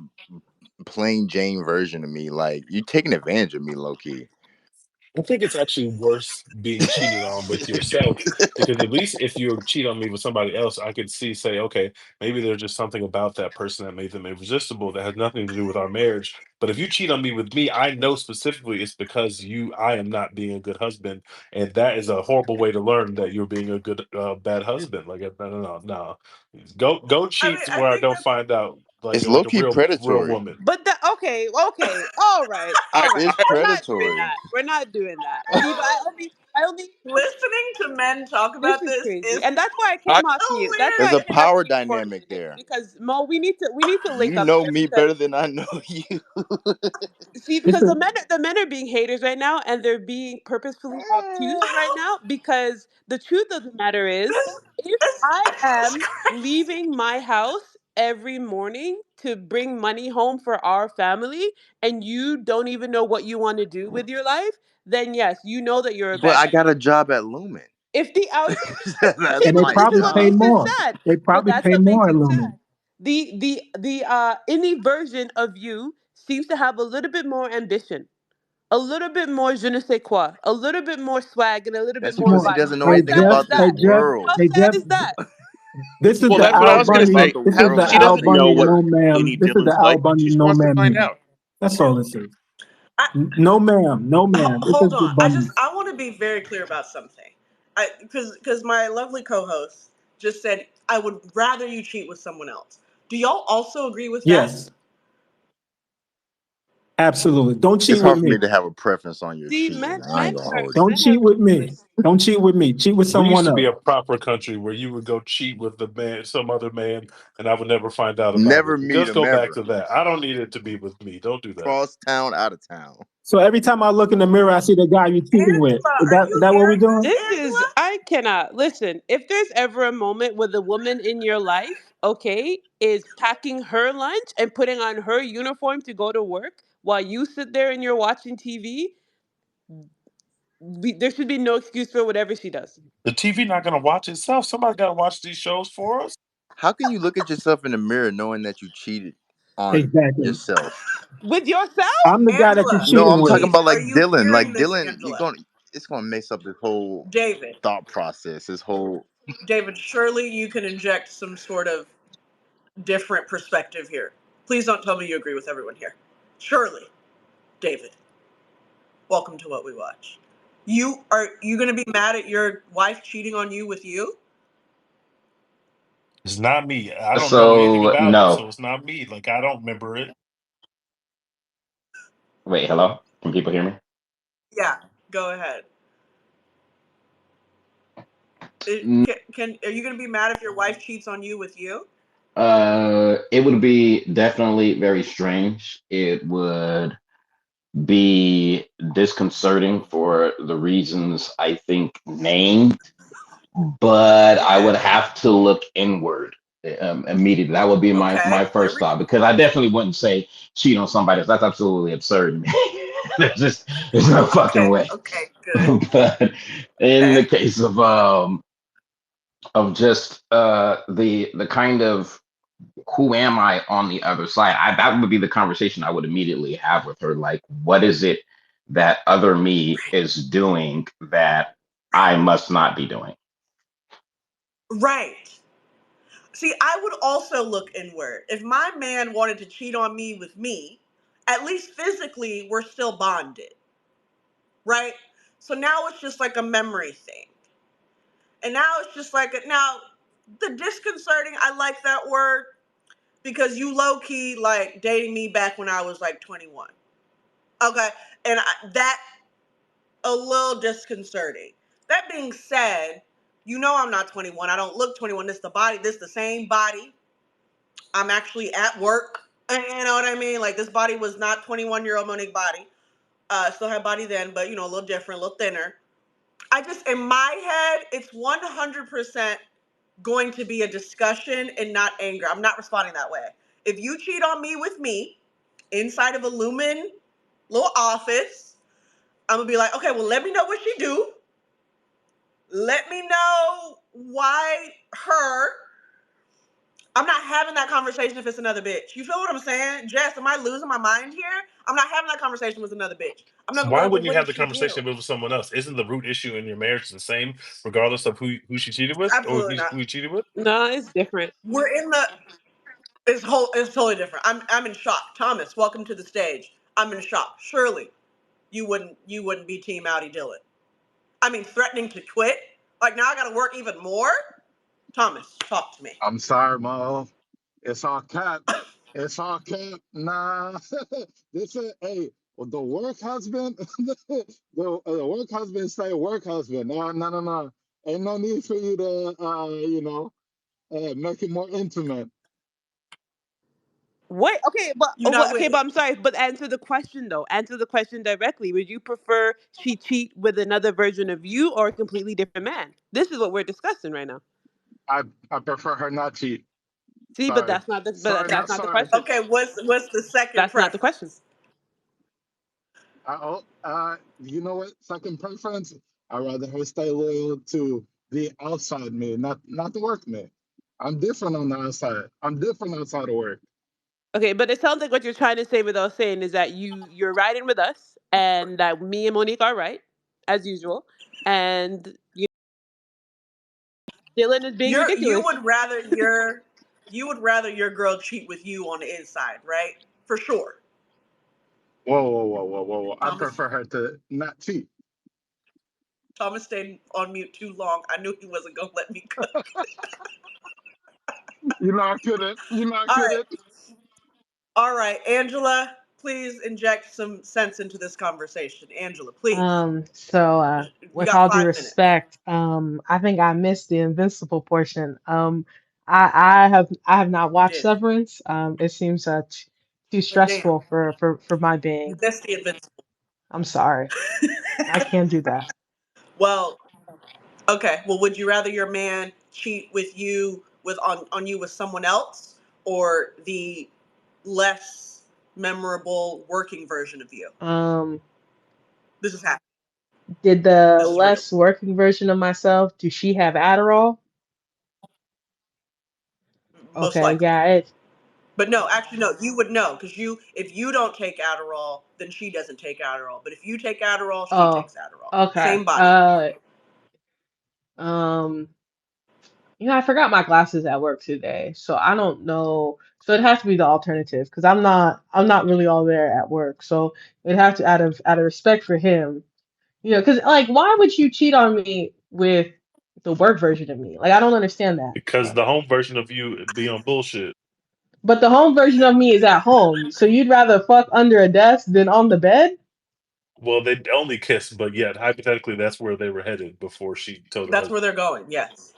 plain Jane version of me. Like you taking advantage of me, low key. I think it's actually worse being cheated on with yourself, because at least if you cheat on me with somebody else, I could say, okay, maybe there's just something about that person that made them irresistible that has nothing to do with our marriage. But if you cheat on me with me, I know specifically it's because I am not being a good husband, and that is a horrible way to learn that you're being a good bad husband. Like no, no, no, no. Go I mean, cheat I where I think don't that's find out It's like low a key real predatory. woman. But okay, all right, all right. It's I We're not doing predatory. that. We're not doing that. Diva, I only. listening to men talk This about is this crazy, is and that's why I I came off mute. That's There's why I a hilarious. came off power mute for a dynamic minute, there. because Mo, we need to link You up know here, me because better than I know you. see, It's because a, the men are being haters right now, and they're being purposefully obtuse right now, because the truth of the matter is, this, if I this is am crazy. leaving my house every morning to bring money home for our family, and you don't even know what you want to do with your life, then yes, you know that you're a But bad I got a husband. job at Lumen. If the out See, That's and they but my this is probably what pay job. makes it more. sad. They But probably that's pay what makes more it in sad. Lumen. The any version of you seems to have a little bit more ambition, a little bit more je ne sais quoi, a little bit more swag, and a little bit That's more because he Come body. doesn't know How Hey anything sad Jeff, is about this hey that? Jeff, world. How hey sad Jeff. is that? This is Well, the that's what I Al was going to Bunny. say. About the This is the world. She Al doesn't know Bunny what no ma'am. Annie This is the Dillon's Al like. Bunny She just no wants to ma'am find meme. out. That's all this is. I, No ma'am, no ma'am. This hold is the on. bunny. I want to be very clear about something. Because my lovely co-host just said I would rather you cheat with someone else. Do y'all also agree with that? Yes, absolutely. Don't It's cheat with hard for me me. to have a preference on your See, cheating. men, I ain't men gonna are hold you. Don't men are cheat with me. ruthless. Don't cheat with me. Cheat with We used someone to be else. a proper country where you would go cheat with the man, some other man, and I would never find out about Never it. meet Just him go back ever. to that. I don't need it to be with me. Don't do that. Cross town, out of town. So every time I look in the mirror, I see the guy you cheating with. Angela, Is are that you what we're hearing doing? this, This is, Angela? I cannot listen. If there's ever a moment where the woman in your life, okay, is packing her lunch and putting on her uniform to go to work while you sit there and you're watching TV, there should be no excuse for whatever she does. The TV not gonna watch itself. Somebody gotta watch these shows for us. How can you look at yourself in the mirror knowing that you cheated on Exactly. yourself? With yourself? I'm the guy that you're Angela, No, cheating I'm talking with. please, about are like you Dylan. hearing Like this, Dylan, Angela? it's gonna mess up his whole David, thought process. His whole. surely you can inject some sort of different perspective here. Please don't tell me you agree with everyone here. Surely, David, welcome to What We Watch. Are you going to be mad at your wife cheating on you with you? It's not me. I don't know anything So about it, no. so it's not me. Like I don't remember it. Wait, hello? Can people hear me? Yeah, go ahead. Mm, Are you going to be mad if your wife cheats on you with you? it would be definitely very strange. It would be disconcerting for the reasons I think named, but I Okay. would have to look inward immediately. That would be my Okay. Here first we go. thought because I definitely wouldn't say cheat on somebody else. That's absolutely absurd. There's no fucking Okay. way. Okay. Good. But in the Okay. case of just the kind of who am I on the other side? That would be the conversation I would immediately have with her. Like, what is it that other me is doing that I must not be doing? Right. See, I would also look inward. If my man wanted to cheat on me with me, at least physically, we're still bonded, right? So now it's just like a memory thing. And now it's just like, now the disconcerting, I like that word because you low key like dating me back when I was like 21. Okay. And that a little disconcerting. That being said, you know I'm not 21. I don't look 21. This the body. This the same body. I'm actually at work. You know what I mean? Like this body was not 21-year-old Monique body. Still had body then, but you know, a little different, a little thinner. I just in my head, it's 100% going to be a discussion and not anger. I'm not responding that way. If you cheat on me with me inside of a Lumen little office, I'm gonna be like, okay, well, let me know what she do. Let me know why her. I'm not having that conversation if it's another bitch. You feel what I'm saying? Jess, am I losing my mind here? I'm not having that conversation with another bitch. I'm not gonna be Why like, well, wouldn't you what have did the she do? conversation with someone else? Isn't the root issue in your marriage the same, regardless of who she cheated with or Absolutely who not. you cheated with? No, it's different. We're in the it's totally different. I'm in shock. Thomas, welcome to the stage. I'm in shock. Surely you wouldn't be Team Audi Dylan. I mean, threatening to quit. Like now I gotta work even more? Thomas, talk to me. I'm sorry, Mo. It's all cap. It's all cap. Nah, this is well, the work husband. The work husband say work husband. No, no, no, no. Ain't no need for you to, make it more intimate. What? Okay, but You're not okay, with but it. I'm sorry. But answer the question though. Answer the question directly. Would you prefer she cheat with another version of you or a completely different man? This is what we're discussing right now. I I prefer her not cheat. See, but Sorry, that's not the sorry, not that's not the sorry. question. Okay, what's the second That's not the question. preference? You know what? Second preference. I'd rather her stay loyal to the outside me, not the work me. I'm different on the outside. I'm different outside of work. Okay, but it sounds like what you're trying to say without saying is that you're riding with us, and that me and Monique are right as usual, and Dylan is being You ridiculous. would rather your girl cheat with you on the inside, right? For sure. Whoa. I Thomas prefer her to not cheat. Thomas stayed on mute too long. I knew he wasn't gonna let me cook. You know I couldn't. You know I All right. couldn't. All right, Angela, please inject some sense into this conversation. Angela, please. You With got all due 5 minutes. respect, I think I missed the Invincible portion. I have not You watched did. Severance. It seems too Oh, damn. stressful for my You being. missed the Invincible. I'm sorry. I can't do that. Well, okay. Well, would you rather your man cheat with you on you with someone else, or the less memorable working version of you? Um, This is happening. did the This is real. less working version of myself, do she have Adderall? Most Okay, likely. yeah, it, But no, actually, no. You would know because if you don't take Adderall, then she doesn't take Adderall. But if you take Adderall, she oh, takes Adderall. okay. Same body. Um, I forgot my glasses at work today, so I don't know. So it has to be the alternative because I'm not really all there at work. So it have to out of respect for him, because like why would you cheat on me with the work version of me? Like I don't understand that. Because the home version of you be on bullshit. But the home version of me is at home, so you'd rather fuck under a desk than on the bed? Well, they only kissed, but yet hypothetically, that's where they were headed before she told her That's where husband. they're going. Yes.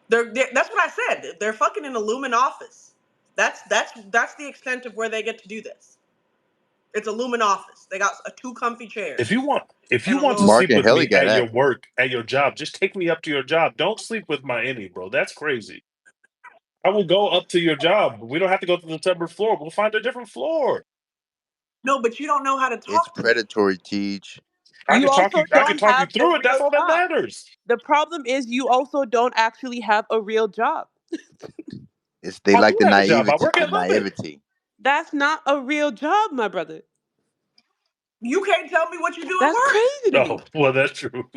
That's what I said. They're fucking in a Lumen office. That's the extent of where they get to do this. It's a Lumen office. They got two comfy If chairs you want, if and you a want to little. Mark sleep and with Helly me got at your active. work, at your job, just take me up to your job. Don't sleep with my any, bro. That's crazy. I will go up to your job. We don't have to go to the separate floor. We'll find a different floor. No, but you don't know how to It's talk to me. predatory, Teach. I You can talk also you. I can don't talk you have a through it. That's real all that job. matters. The problem is you also don't actually have a real job. They I like do the have a job. I naivety. work The at Lumen. naivety. That's not a real job, my brother. You can't tell me what you do at That's work. crazy to Oh, me. well, that's true.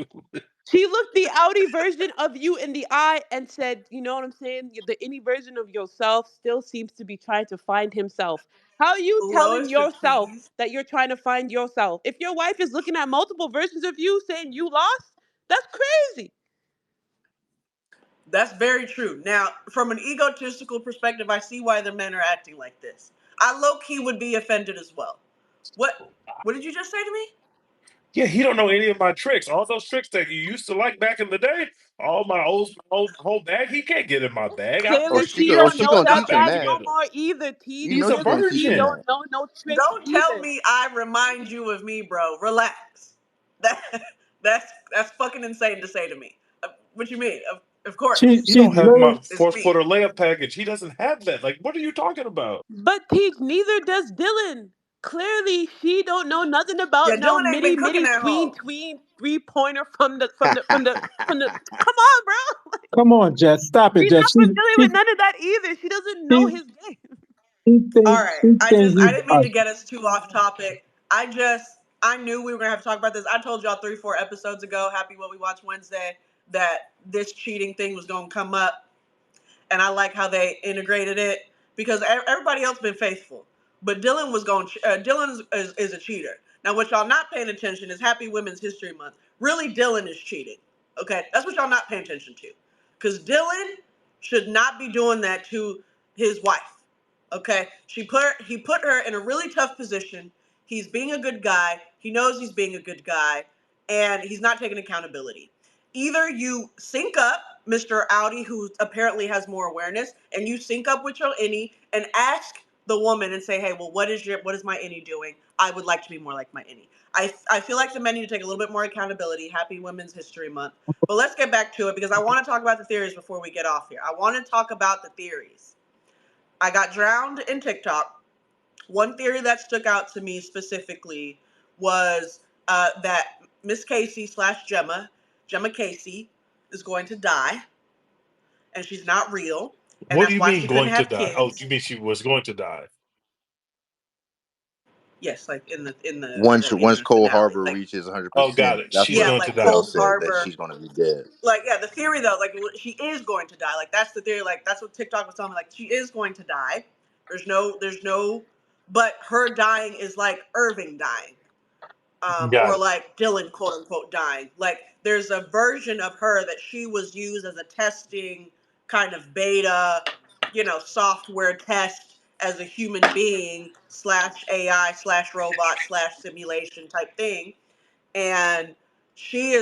She looked the outie version of you in the eye and said, "You know what I'm saying? The innie version of yourself still seems to be trying to find himself." How are you telling Lowest yourself Ortiz. that you're trying to find yourself? If your wife is looking at multiple versions of you saying you lost, that's crazy. That's very true. Now, from an egotistical perspective, I see why the men are acting like this. I low key would be offended as well. What? What did you just say to me? Yeah, he don't know any of my tricks. All those tricks that you used to like back in the day, all my old whole bag, he can't get in my bag. I Or Clearly, she she go. Or don't she know gonna that teach him bag that. no better. more either, Teach. You He's know a she gonna Clearly, teach she him virgin. don't that. know no tricks Don't tell either. me I remind you of me, bro. Relax. That that's fucking insane to say to me. What you mean? Of She course, You she don't have my literally it's me. 4-footer layup package. He doesn't have that. Like, what are you talking about? But Teach, neither does Dylan. Clearly, she don't know nothing about Yeah, no Dylan ain't been midi cooking midi at home. tween 3-pointer from the. Come on, bro. come on, Jess, stop it, She's Jess. not familiar with none of that either. She doesn't know She his game. All she right. thinks I he's didn't mean to get us too off topic. I knew we were gonna have to talk about this. I told y'all 3, 4 episodes ago, Happy What We Watch Wednesday, that this cheating thing was gonna come up, and I like how they integrated it because everybody else been faithful, but Dylan was going. Dylan is a cheater. Now, what y'all not paying attention is Happy Women's History Month. Really, Dylan is cheating. Okay, that's what y'all not paying attention to, because Dylan should not be doing that to his wife. Okay, he put her in a really tough position. He's being a good guy. He knows he's being a good guy, and he's not taking accountability. Either you sync up, Mr. Audi, who apparently has more awareness, and you sync up with your innie and ask the woman and say, hey, well, what is my innie doing? I would like to be more like my innie. I feel like the men need to take a little bit more accountability. Happy Women's History Month. But let's get back to it because I want to talk about the theories before we get off here. I want to talk about the theories. I got drowned in TikTok. One theory that stuck out to me specifically was that Miss Casey / Gemma Casey, is going to die, and she's not real, and What do that's you why mean she couldn't going to have die? Oh, you kids. mean she was going to die? Yes, like Once the Cold finale, Harbor like reaches Oh, got 100%, it. that's She's yeah, what going to like Cal die. Cold said, that Harbor. she's going to be dead. Like yeah, the theory though, like she is going to die. Like that's the theory. Like that's what TikTok was telling me. Like she is going to die. There's no, but her dying is like Irving dying, Got or it. like Dylan quote unquote dying. Like there's a version of her that she was used as a testing kind of beta, software test as a human being slash AI slash robot slash simulation type thing, and she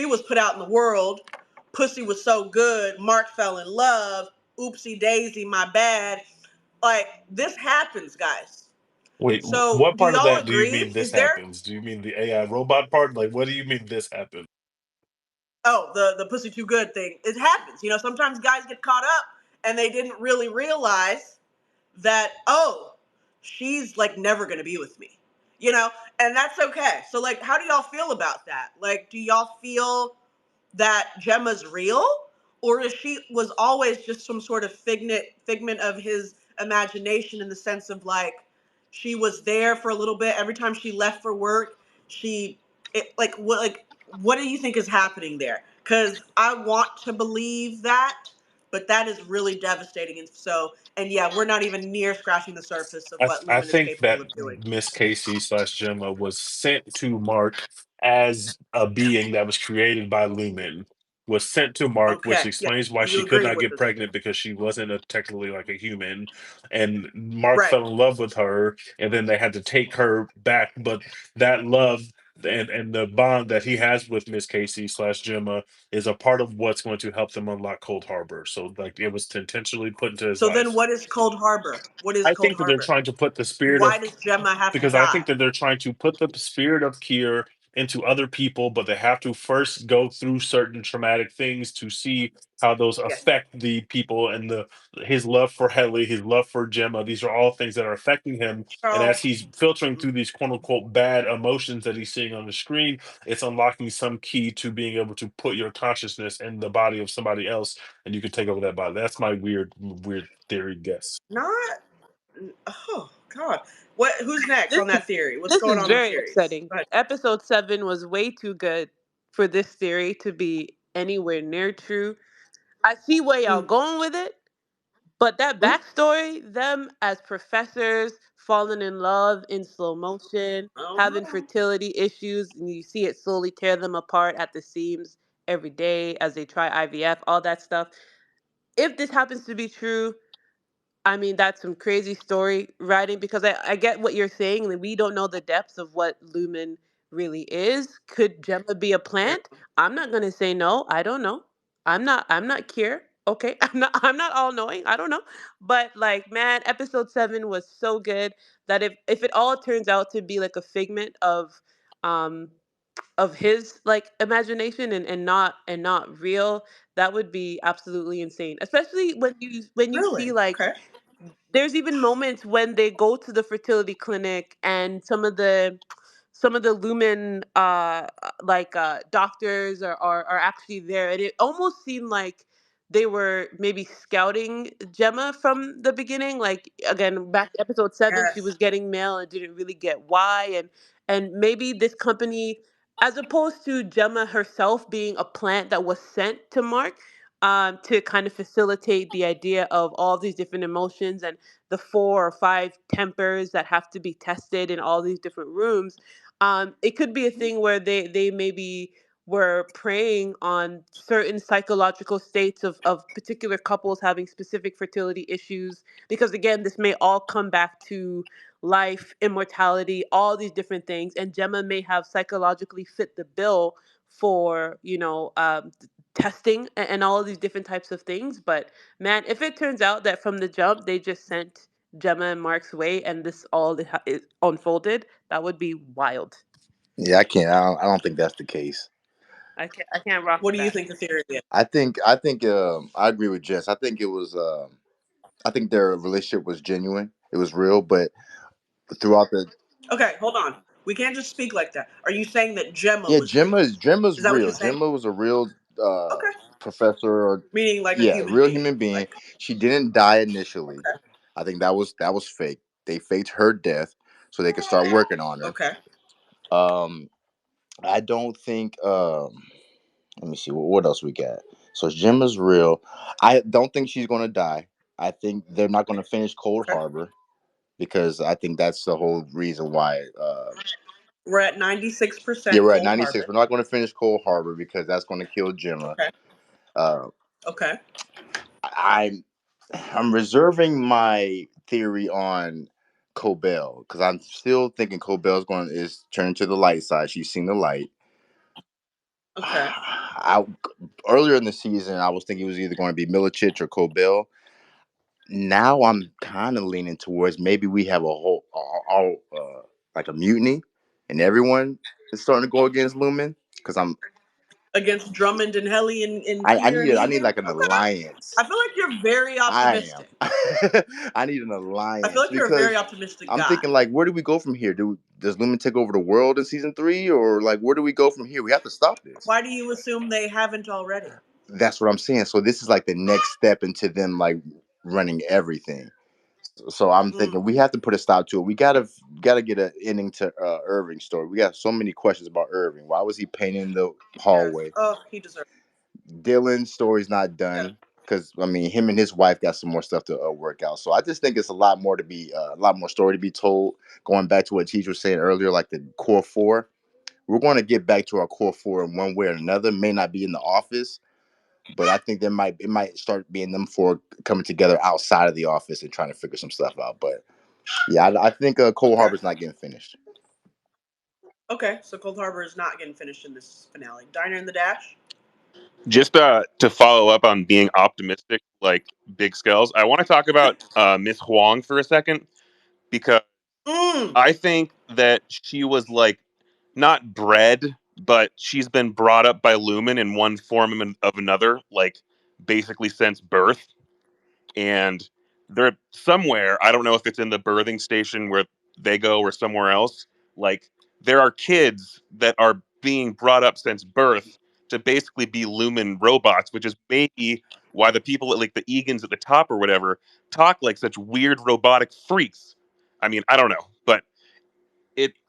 was put out in the world. Pussy was so good, Mark fell in love. Oopsie daisy, my bad. Like this happens, guys. Wait, So what do part of y'all that do you agree? mean this Is there happens? Do you mean the AI robot part? Like, what do you mean this happens? oh the pussy too good thing? It happens. Sometimes guys get caught up and they didn't really realize that, oh, she's like never gonna be with me. You know, and that's okay. So like how do y'all feel about that? Like do y'all feel that Gemma's real, or is she was always just some sort of figment of his imagination, in the sense of like she was there for a little bit every time she left for work. What do you think is happening there? Because I want to believe that, but that is really devastating. And yeah, we're not even near scratching the surface of what I Lumen is think capable that of doing. Miss Casey slash Gemma was sent to Mark as a being that was created by Lumen. Was sent to Mark, which Okay, yeah, explains why you she could agree not with get this? pregnant because she wasn't technically like a human. And Mark Right. fell in love with her, and then they had to take her back. But that love and the bond that he has with Miss Casey slash Gemma is a part of what's going to help them unlock Cold Harbor. So like it was intentionally put into his So then life. what is Cold Harbor? What is I Cold think that they're Harbor? trying to put the spirit Why of does Gemma have to because I die? think that they're trying to put the spirit of Kier into other people, but they have to first go through certain traumatic things to see how those Yes. affect the people and his love for Helly, his love for Gemma. These are all things that are affecting him. And So as he's filtering through these quote unquote bad emotions that he's seeing on the screen, it's unlocking some key to being able to put your consciousness in the body of somebody else and you can take over that body. That's my weird theory guess. not. Oh God. What? Who's next This on that theory? What's this going is on in very theories? upsetting. Go ahead. Episode 7 was way too good for this theory to be anywhere near true. I see where y'all Mm. going with it, but that Mm. backstory, them as professors falling in love in slow motion, having Uh-huh. fertility issues, and you see it slowly tear them apart at the seams every day as they try IVF, all that stuff. If this happens to be true, I mean, that's some crazy story writing, because I get what you're saying. That we don't know the depths of what Lumen really is. Could Gemma be a Yeah. plant? I'm not gonna say no. I don't know. I'm not Kier. Okay. I'm not all knowing. I don't know. But like, man, episode 7 was so good that if it all turns out to be like a figment um of his like imagination, and not real, that would be absolutely insane. Especially when you see Really? like Okay. there's even moments when they go to the fertility clinic, and some of the lumen doctors are actually there, and it almost seemed like they were maybe scouting Gemma from the beginning. Like, again, back in episode 7, she Yes. was getting mail and didn't really get why. And maybe this company, as opposed to Gemma herself being a plant that was sent to Mark, to kind of facilitate the idea of all these different emotions and the 4 or 5 tempers that have to be tested in all these different rooms. It could be a thing where they maybe were preying on certain psychological states of particular couples having specific fertility issues. Because again, this may all come back to life, immortality, all these different things. And Gemma may have psychologically fit the bill for, testing and all of these different types of things. But man, if it turns out that from the jump they just sent Gemma and Mark's way and this all is unfolded, that would be wild. Yeah, I can't. I don't think that's the case. I can't rock What with do you that. think the theory is? I think I agree with Jess. I think it was. I think their relationship was genuine. It was real, but throughout the Okay, hold on. We can't just speak like that. Are you saying that Gemma yeah, was real? Gemma's Is that what you're real. saying? Gemma was a real. Uh, Okay. professor, or Meaning like a yeah, human real being. human being. Like, She didn't die initially. okay. I think that was fake. They faked her death so they could start working on her. Okay. Um, I don't think. Let me see what else we got. So Gemma's real. I don't think she's gonna die. I think they're not gonna finish Cold Okay. Harbor because I think that's the whole reason why. We're at Yeah, 96% we're at Cold 96. Harbor. We're not going to finish Cold Harbor because that's going to kill Gemma. Okay. Uh, Okay. I'm I'm reserving my theory on Cobell because I'm still thinking Cobell's going is turning to the light side. She's seen the light. Okay. I earlier in the season, I was thinking it was either going to be Milicic or Cobell. Now I'm kind of leaning towards maybe we have a whole all like a mutiny, and everyone is starting to go against Lumen because Against Drummond and Helly and I Peter and need Egan. like an Okay. I alliance. feel like you're very I optimistic. am. I need an I feel alliance like you're a very because optimistic I'm guy. thinking like, where do we go from here? Does Lumen take over the world in season 3, or like where do we go from here? We have to stop this. Why do you assume they haven't already? That's what I'm saying. So this is like the next step into them like running everything. So I'm Mm. thinking we have to put a stop to it. We gotta get an ending to Irving's story. We got so many questions about Irving. Why was he painting the Yes. hallway? Oh, he deserves. Dylan's story's not Yeah. done because I mean him and his wife got some more stuff to work out. So I just think it's a lot more to be a lot more story to be told. Going back to what Teach was saying earlier, like the core four, we're going to get back to our core four in one way or another. May not be in the office, but I think it might start being them four coming together outside of the office and trying to figure some stuff out. But yeah, I think Cold Okay. Harbor's not getting finished. Okay. So Cold Harbor is not getting finished in this finale. Diner in the Dash. Just to follow up on being optimistic, like Big Skells, I want to talk about Miss Huang for a second because Mm. I think that she was like not bred, but she's been brought up by Lumen in one form of another, like basically since birth. And they're somewhere, I don't know if it's in the birthing station where they go or somewhere else. Like there are kids that are being brought up since birth to basically be Lumen robots, which is maybe why the people like the Egans at the top or whatever talk like such weird robotic freaks. I mean, I don't know, but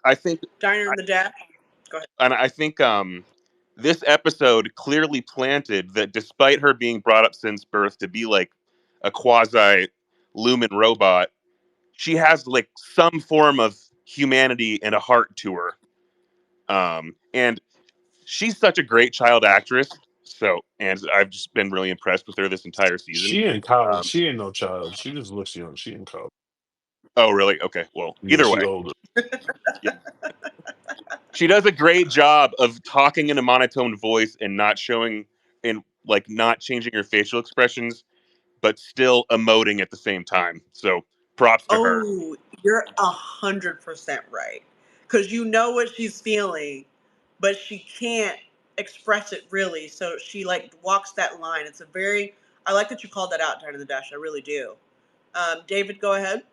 I think Diner in the Dash. Go ahead. and I think this episode clearly planted that despite her being brought up since birth to be like a quasi Lumen robot, she has like some form of humanity and a heart to her. And she's such a great child actress. So, and I've just been really impressed with her this entire season. She in college. Um, She ain't no child. She just looks young. She in college. oh, really? Okay. Well, Yeah, either she way, older. yeah. She does a great job of talking in a monotone voice and not showing and like not changing her facial expressions, but still emoting at the same time. So props to her. Oh, you're 100% right. Because you know what she's feeling, but she can't express it really. So she like walks that line. It's a very. I like that you called that out, Diner in the Dash. I really do. David, go ahead.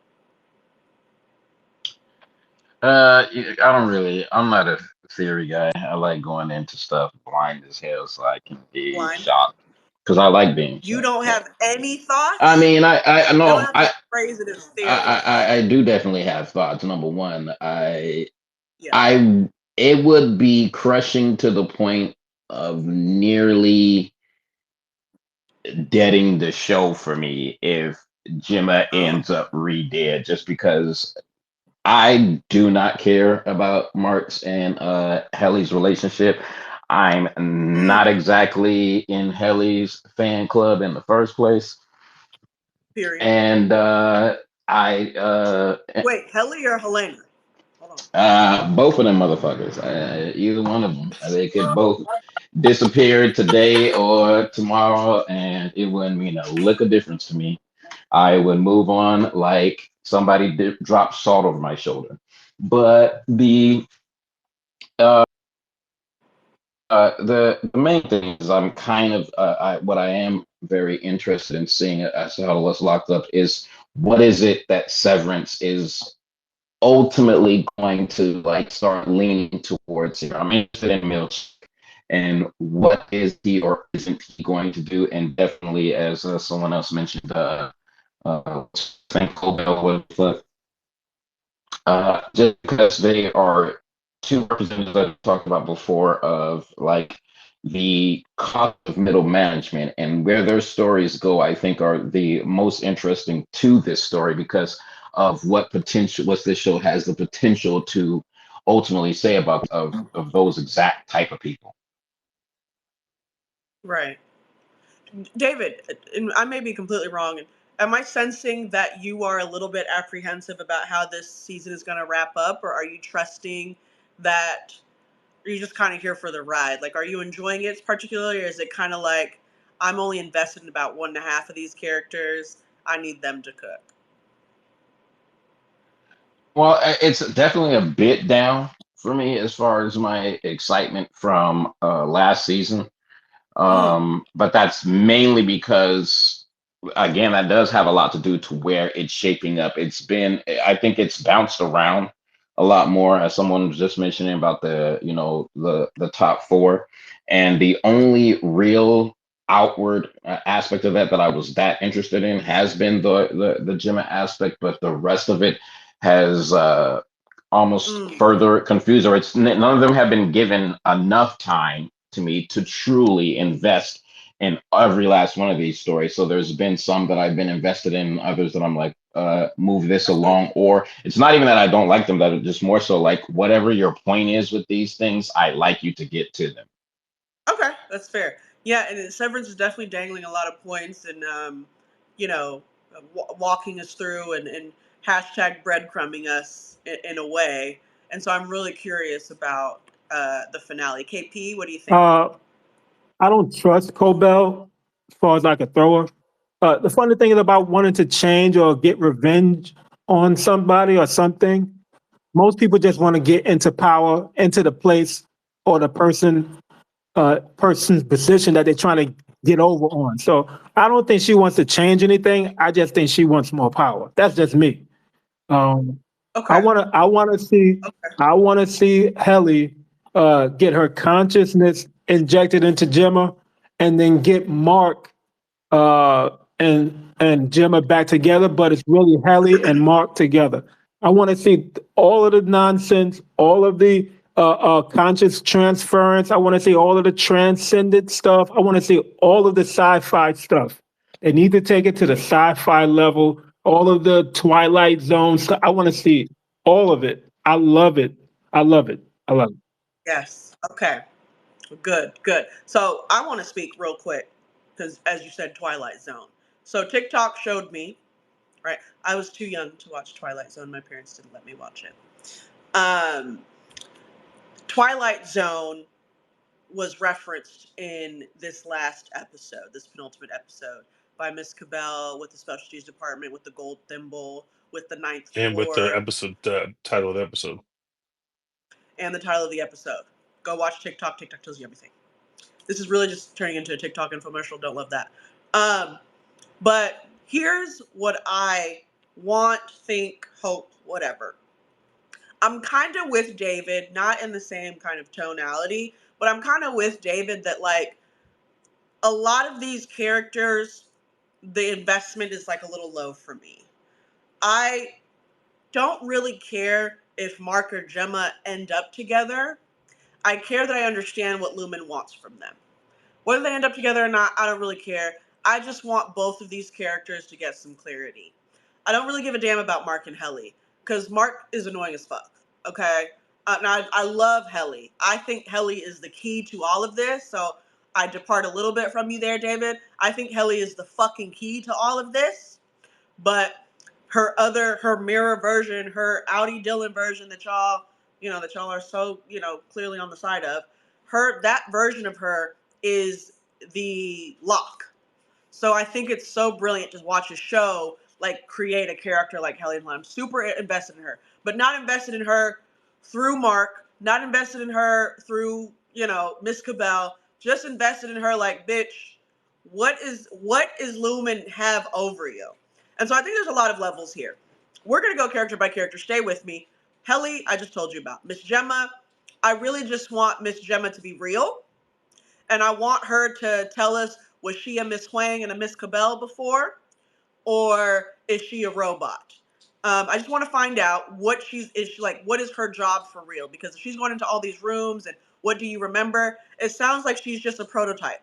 I don't really. I'm not a theory guy. I like going into stuff blind as hell so I can be Blind. shocked because I like being You shocked. don't Yeah. have any I thoughts. mean, I You don't no, have to phrase it as theory. I do definitely have thoughts. Number one, Yeah. I it would be crushing to the point of nearly deading the show for me if Gemma Oh. ends up re-dead, just because I do not care about Mark's and Helly's relationship. I'm Mm. not exactly in Helly's fan club in the first place. Period. And I Wait, Helly or Helena? Hold both of them motherfuckers. Either one of them. They could both disappear today or tomorrow, and it wouldn't mean a lick of difference to me. I would move on like somebody dropped salt over my shoulder. But uh, the main thing is I'm kind of what I am very interested in seeing as how what's locked up is what is it that Severance is ultimately going to like start leaning towards here. I'm interested in Milch. and what is he or isn't he going to do? And definitely, as someone else mentioned, St. Colbell was just because they are two representatives that I talked about before of like the cost of middle management and where their stories go, I think are the most interesting to this story because of what this show has the potential to ultimately say about of those exact type of people. Right. David, and I may be completely wrong. Am I sensing that you are a little bit apprehensive about how this season is going to wrap up, or are you trusting that you're just kind of here for the ride? Like, are you enjoying it particularly, or is it kind of like, I'm only invested in about 1.5 of these characters, I need them to cook? Well, it's definitely a bit down for me as far as my excitement from last season. Mm, But that's mainly because, again, that does have a lot to do to where it's shaping up. I think it's bounced around a lot more, as someone was just mentioning about the top four, and the only real outward aspect of that I was that interested in has been the Gemma aspect, but the rest of it has almost mm. further confused, or none of them have been given enough time to me to truly invest in every last one of these stories. So there's been some that I've been invested in, others that I'm like, move this along. Or it's not even that I don't like them, that are just more so like whatever your point is with these things, I like you to get to them. Okay, that's fair. Yeah, and Severance is definitely dangling a lot of points and, you know, walking us through and hashtag breadcrumbing us in a way. And so I'm really curious about the finale. KP, what do you think? Uh, I don't trust Cobell as far as like a thrower. The funny thing is about wanting to change or get revenge on somebody or something. Most people just want to get into power, into the place or the person's position that they're trying to get over on. So I don't think she wants to change anything. I just think she wants more power. That's just me. Um, I Okay, want to. I want to see. okay. I want to see Helly get her consciousness injected into Gemma, and then get Mark uh, and Gemma back together. But it's really Helly and Mark together. I want to see all of the nonsense, all of the conscious transference. I want to see all of the transcendent stuff. I want to see all of the sci-fi stuff. They need to take it to the sci-fi level. All of the Twilight Zone stuff. I want to see all of it. I love it. I love it. I love it. Yes. Okay. Good, good. So I want to speak real quick because, as you said, Twilight Zone. So TikTok showed me, right? I was too young to watch Twilight Zone. My parents didn't let me watch it. Twilight Zone was referenced in this last episode, this penultimate episode, by Miss Cabell with the specialties department, with the gold thimble, with the ninth And with the floor, episode, the title of the episode. and the title of the episode. Go watch TikTok. TikTok tells you everything. This is really just turning into a TikTok infomercial. Don't love that. But here's what I want, think, hope, whatever. I'm kind of with David, not in the same kind of tonality, but I'm kind of with David that, like, a lot of these characters, the investment is like a little low for me. I don't really care if Mark or Gemma end up together. I care that I understand what Lumen wants from them. Whether they end up together or not, I don't really care. I just want both of these characters to get some clarity. I don't really give a damn about Mark and Helly because Mark is annoying as fuck. Okay, now I love Helly. I think Helly is the key to all of this. So I depart a little bit from you there, David. I think Helly is the fucking key to all of this. But her mirror version, her Audi Dylan version that y'all are so, clearly on the side of, that version of her is the lock. So I think it's so brilliant to watch a show like create a character like Helly. I'm super invested in her, but not invested in her through Mark, not invested in her through, Miss Cabell, just invested in her like, bitch, what is Lumen have over you? And so I think there's a lot of levels here. We're gonna go character by character. Stay with me. Helly, I just told you about. Miss Gemma, I really just want Miss Gemma to be real. And I want her to tell us, was she a Miss Huang and a Miss Cabell before? Or is she a robot? I just want to find out what what is her job for real? Because if she's going into all these rooms and what do you remember? It sounds like she's just a prototype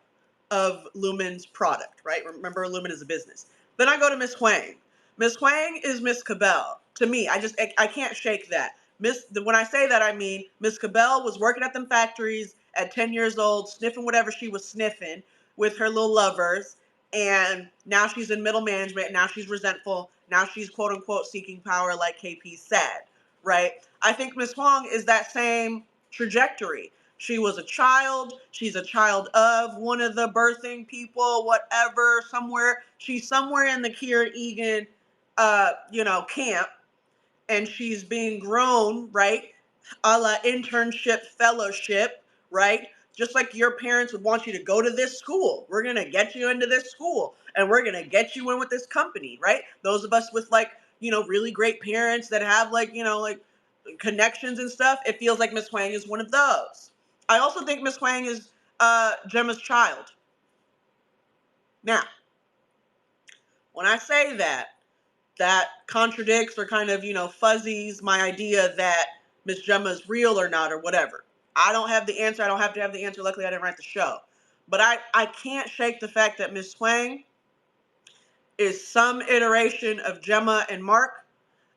of Lumen's product, right? Remember, Lumen is a business. Then I go to Miss Huang. Miss Huang is Miss Cabell. To me, I can't shake that. When I say that, I mean Miss Cabell was working at them factories at 10 years old, sniffing whatever she was sniffing with her little lovers, and now she's in middle management. Now she's resentful. Now she's quote unquote seeking power, like KP said, right? I think Miss Huang is that same trajectory. She was a child. She's a child of one of the birthing people, whatever. She's somewhere in the Kira Egan, camp, and she's being grown, right? A la internship, fellowship, right? Just like your parents would want you to go to this school. We're going to get you into this school and we're going to get you in with this company, right? Those of us with really great parents that have connections and stuff, it feels like Miss Huang is one of those. I also think Miss Huang is Gemma's child. Now, when I say that contradicts or kind of, fuzzies my idea that Miss Gemma is real or not or whatever. I don't have the answer. I don't have to have the answer. Luckily, I didn't write the show. But I can't shake the fact that Miss Huang is some iteration of Gemma and Mark.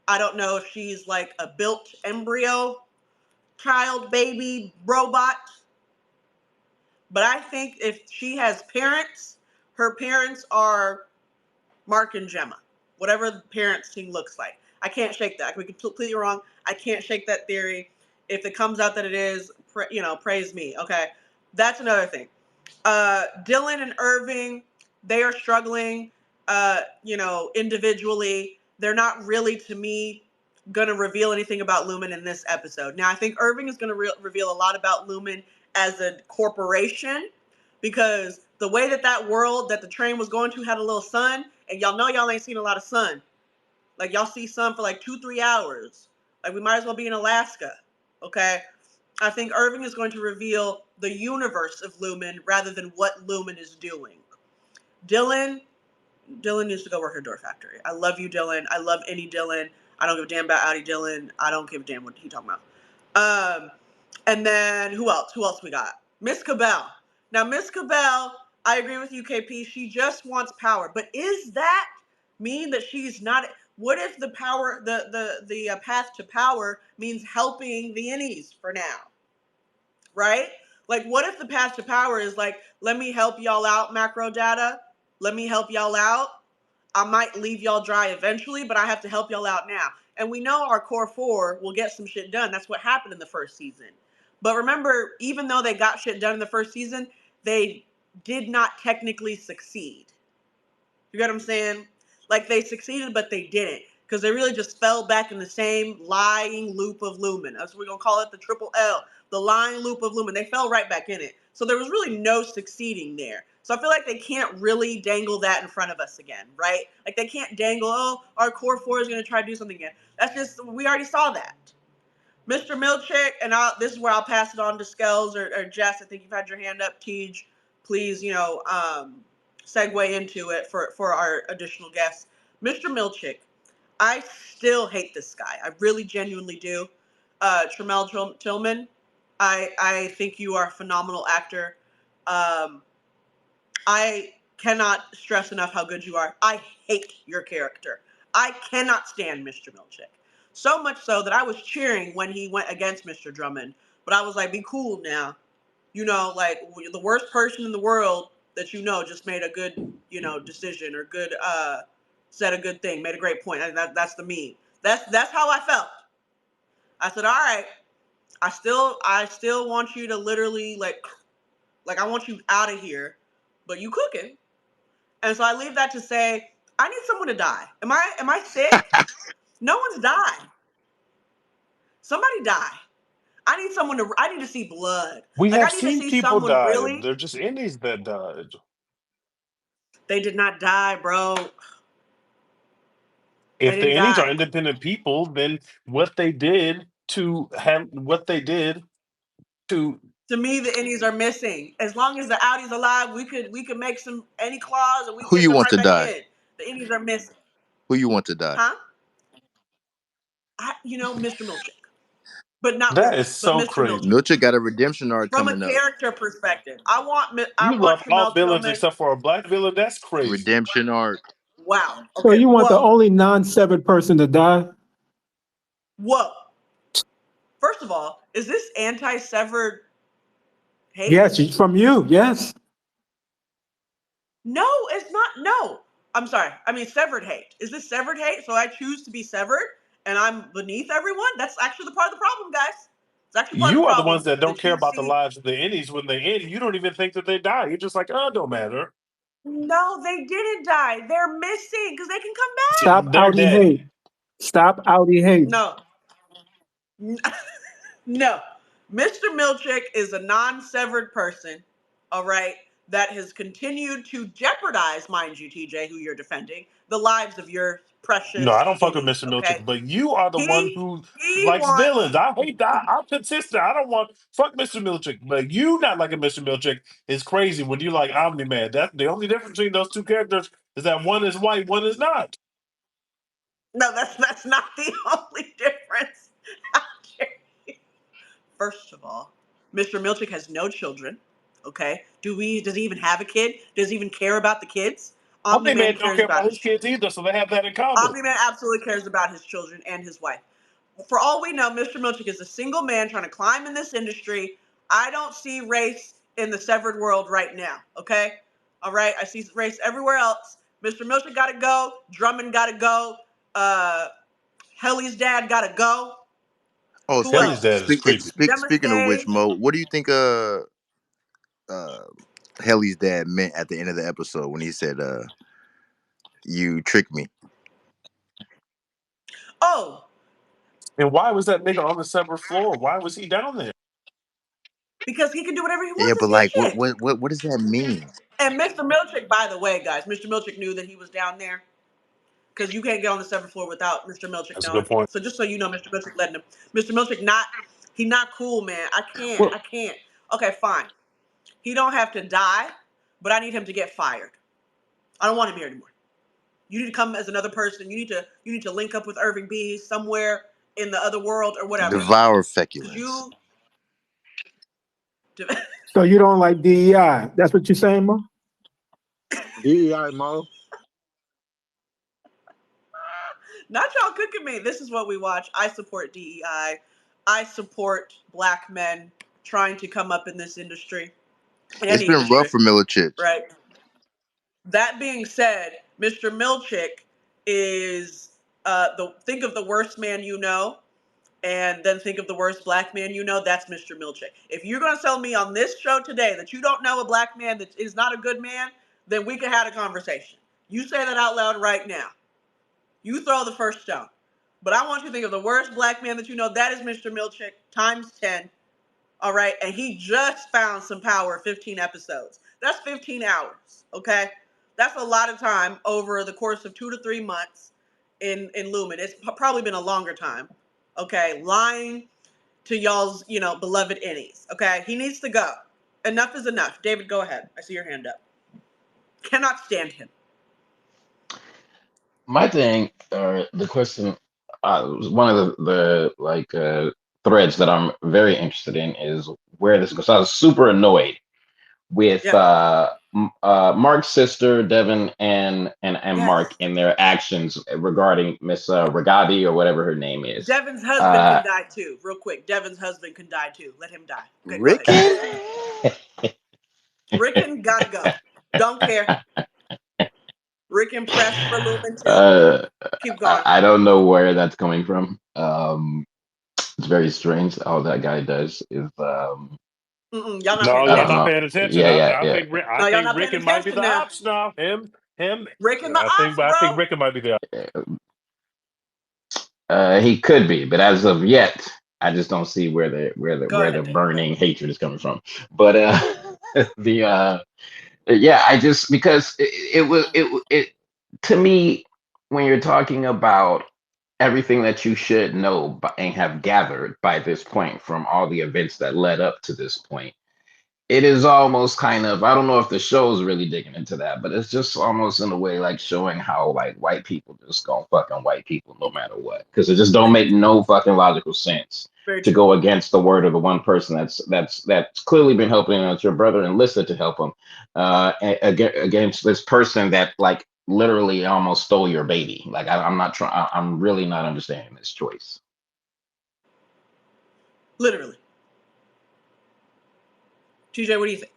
I don't know if she's like a built embryo, child, baby, robot. But I think if she has parents, her parents are Mark and Gemma, whatever the parenting looks like. I can't shake that. I could be completely wrong. I can't shake that theory. If it comes out that it is, praise me. Okay, that's another thing. Dylan and Irving, they are struggling, individually. They're not really, to me, going to reveal anything about Lumen in this episode. Now, I think Irving is going to reveal a lot about Lumen as a corporation, because the way that world that the train was going to had a little sun, and y'all know y'all ain't seen a lot of sun. Like, y'all see sun for like 2-3 hours. Like, we might as well be in Alaska, okay? I think Irving is going to reveal the universe of Lumen rather than what Lumen is doing. Dylan needs to go work at a door factory. I love you, Dylan. I love any Dylan. I don't give a damn about Audi Dylan. I don't give a damn what he talking about. And then who else? Who else we got? Miss Cabell. Now, Miss Cabell, I agree with you, KP. She just wants power. But is that mean that she's not? What if the power, the path to power means helping the innies for now? Right? Like, what if the path to power is like, let me help y'all out, macro data. Let me help y'all out. I might leave y'all dry eventually, but I have to help y'all out now. And we know our core four will get some shit done. That's what happened in the first season. But remember, even though they got shit done in the first season, they did not technically succeed. You get what I'm saying? Like, they succeeded, but they didn't. Because they really just fell back in the same lying loop of Lumen. That's what we're going to call it, the triple L. The lying loop of Lumen. They fell right back in it. So there was really no succeeding there. So I feel like they can't really dangle that in front of us again, right? Like, they can't dangle, oh, our core four is going to try to do something again. That's just, we already saw that. Mr. Milchick, and this is where I'll pass it on to Skells or Jess. I think you've had your hand up, Tej. Please, segue into it for our additional guests. Mr. Milchick, I still hate this guy. I really genuinely do. Tremel Tillman, I think you are a phenomenal actor. I cannot stress enough how good you are. I hate your character. I cannot stand Mr. Milchick. So much so that I was cheering when he went against Mr. Drummond. But I was like, be cool now. Like, the worst person in the world that just made a good, decision or good, said a good thing, made a great point. That's the meme. That's how I felt. I said, all right, I still want you to literally like I want you out of here, but you cooking. And so I leave that to say, I need someone to die. Am I sick? No one's died. Somebody die. I need to see blood. We Like, I have need to seen see people someone die. really. They're just indies that died. They did not die, bro. They If the didn't indies are die. independent people, then what they did to To me, the innies are missing. As long as the outies alive, we could make some any claws and we Who get you them want right to back die? in. The innies are missing, Who you want to die? huh? Mr. Milchick, but not That really. is But so Mr. crazy. Milchick, Milchick got a redemption arc from a coming up. character perspective, I You want love all Kamel villains Tillman. except for a black villain. That's crazy. Redemption arc. Wow. So Okay. you want the Whoa. only non-severed person to die? Whoa. First of all, is this anti-severed hate? Yes, from you. Yes. No, it's not. No. I'm sorry. I mean, severed hate. Is this severed hate? So I choose to be severed and I'm beneath everyone? That's actually the part of the problem, guys. It's actually part of the You are the problem ones that don't that care you about the see. lives of the innies when they end. You don't even think that they die. You're just like, oh, it don't matter. No, they didn't die. They're missing because they can come Stop They're outie dead. hate. Stop outie hate. back. No. No. Mr. Milchick is a non-severed person, all right, that has continued to jeopardize, mind you, TJ, who you're defending, the lives of your No, I precious don't fuck with innies, Mr. okay? Milchick, but you are the one He who he likes wants villains. I hate that. I'm consistent. I don't want fuck Mr. Milchick, but you not liking Mr. Milchick is crazy when you like Omni Man. That's the only difference between those two characters is that one is white, one is not. no, that's not the only difference. First of all, Mr. Milchick has no children. Okay, does he even have a kid? Does he even care about the kids? Omni Omni Man Man don't cares care about about his his kids children. either, so they have that in common. Omni Man absolutely cares about his children and his wife. For all we know, Mr. Milchick is a single man trying to climb in this industry. I don't see race in the severed world right now. Okay, all right. I see race everywhere else. Mr. Milchick got to go. Drummond got to go. Uh, Helly's dad got to go. Oh, Who Helly's else? dad is creepy. Gemma speaking of which, Stage. Mo, what do you think? Uh, Helly's dad meant at the end of the episode when he said, "You tricked me." Oh, And why was that nigga on the seventh floor? Why was he down there? because he can do whatever he Yeah, wants in but his like, shit. what does that mean? And Mr. Milchick, by the way, guys, Mr. Milchick knew that he was down there because you can't get on the seventh floor without Mr. Milchick That's a knowing. good point. So just so you know, Mr. Milchick letting him. Mr. Milchick he not cool, man. I Well, can't. Okay, fine. He don't have to die, but I need him to get fired. I don't want him here anymore. You need to come as another person. You need to link up with Irving B somewhere in the other world or whatever. Devour Because feculence. you so you don't like DEI? That's what you're saying, Mo? DEI Mo. not y'all cooking me. This is what we watch. I support DEI. I support black men trying to come up in this industry, in It's any been rough industry, for Milicic. right? That being said, Mr. Milchick is think of the worst man you know, and then think of the worst black man you know. That's Mr. Milchick. If you're gonna tell me on this show today that you don't know a black man that is not a good man, then we can have a conversation. You say that out loud right now. You throw the first stone. But I want you to think of the worst black man that you know. That is Mr. Milchick times 10. All right. And he just found some power 15 episodes. That's 15 hours. Okay. That's a lot of time over the course of 2 to 3 months in Lumen. It's probably been a longer time. Okay. Lying to y'all's, beloved innies. Okay. He needs to go. Enough is enough. David, go ahead. I see your hand up. Cannot stand him. My thing, or the question, one of the like threads that I'm very interested in is where this goes. So I was super annoyed with Yeah. Mark's sister Devin and Yes. Mark in their actions regarding Miss Ragabi or whatever her name is. Devin's husband Uh, can die too. Real quick. Devin's husband can die too. Let him die. Okay, go ahead. Ricky? Rickon gotta go. Don't care. Rickon pressed for Lumen too. uh, Keep going. I don't know where that's coming from. It's very strange. All that guy does is Y'all not paying No, I y'all don't attention. not know. paying attention. Yeah, I, yeah, I yeah. think I No, y'all think not paying Rickon might be attention the now. ops now. Him. Rickon the I ops, think bro. Rickon might be the He could be, but as of yet, I just don't see where the Go the ahead, David. Go ahead. burning hatred is coming from. But the yeah, I just because it was it to me when you're talking about everything that you should know and have gathered by this point from all the events that led up to this point. It is almost kind of, I don't know if the show is really digging into that, but it's just almost in a way like showing how like white people just gonna fucking white people no matter what, because it just don't make no fucking logical sense Very to true. go against the word of the one person that's clearly been helping out your brother and listed to help him against this person that like literally almost stole your baby. Like I'm not trying. I'm really not understanding this choice. Literally. TJ, what do you think?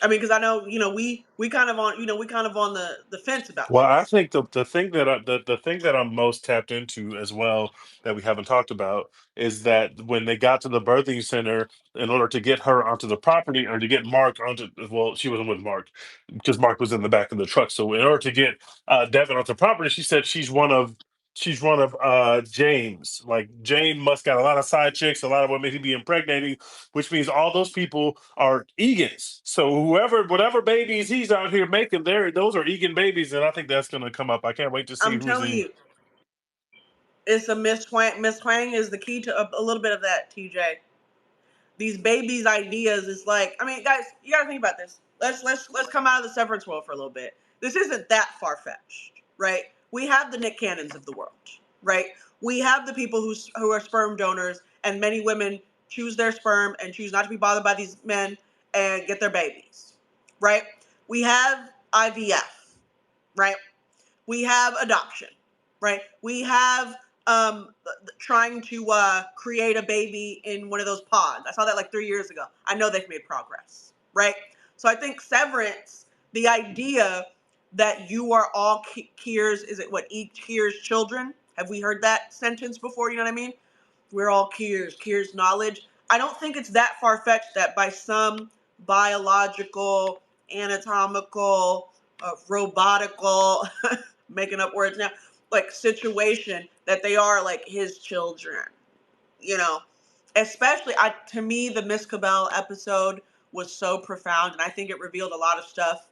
I mean, because I know we kind of on the fence about Well, I this. think the thing that the thing that I'm most tapped into as well that we haven't talked about is that when they got to the birthing center, in order to get her onto the property or to get Mark onto, well, she wasn't with Mark because Mark was in the back of the truck. So in order to get Devin onto the property, she said she's one of James. Like James must got a lot of side chicks, a lot of women he be impregnating, which means all those people are Egans. So whatever babies he's out here making, those are Egan babies, and I think that's going to come up. I can't wait to see I'm who's telling the. you, it's a Miss Twang. Miss Twang is the key to a little bit of that, TJ. These babies' ideas is like, I mean, guys, you gotta think about this. Let's come out of the Severance world for a little bit. This isn't that far fetched, right? We have the Nick Cannons of the world, right? We have the people who are sperm donors, and many women choose their sperm and choose not to be bothered by these men and get their babies, right? We have IVF, right? We have adoption, right? We have trying to create a baby in one of those pods. I saw that like 3 years ago. I know they've made progress, right? So I think Severance, the idea that you are all Kier's, is it what, each Kier's children? Have we heard that sentence before? You know what I mean? We're all Kier's knowledge. I don't think it's that far-fetched that by some biological, anatomical, robotical, making up words now, like situation that they are like his children, you know. Especially, to me, the Miss Cabell episode was so profound, and I think it revealed a lot of stuff,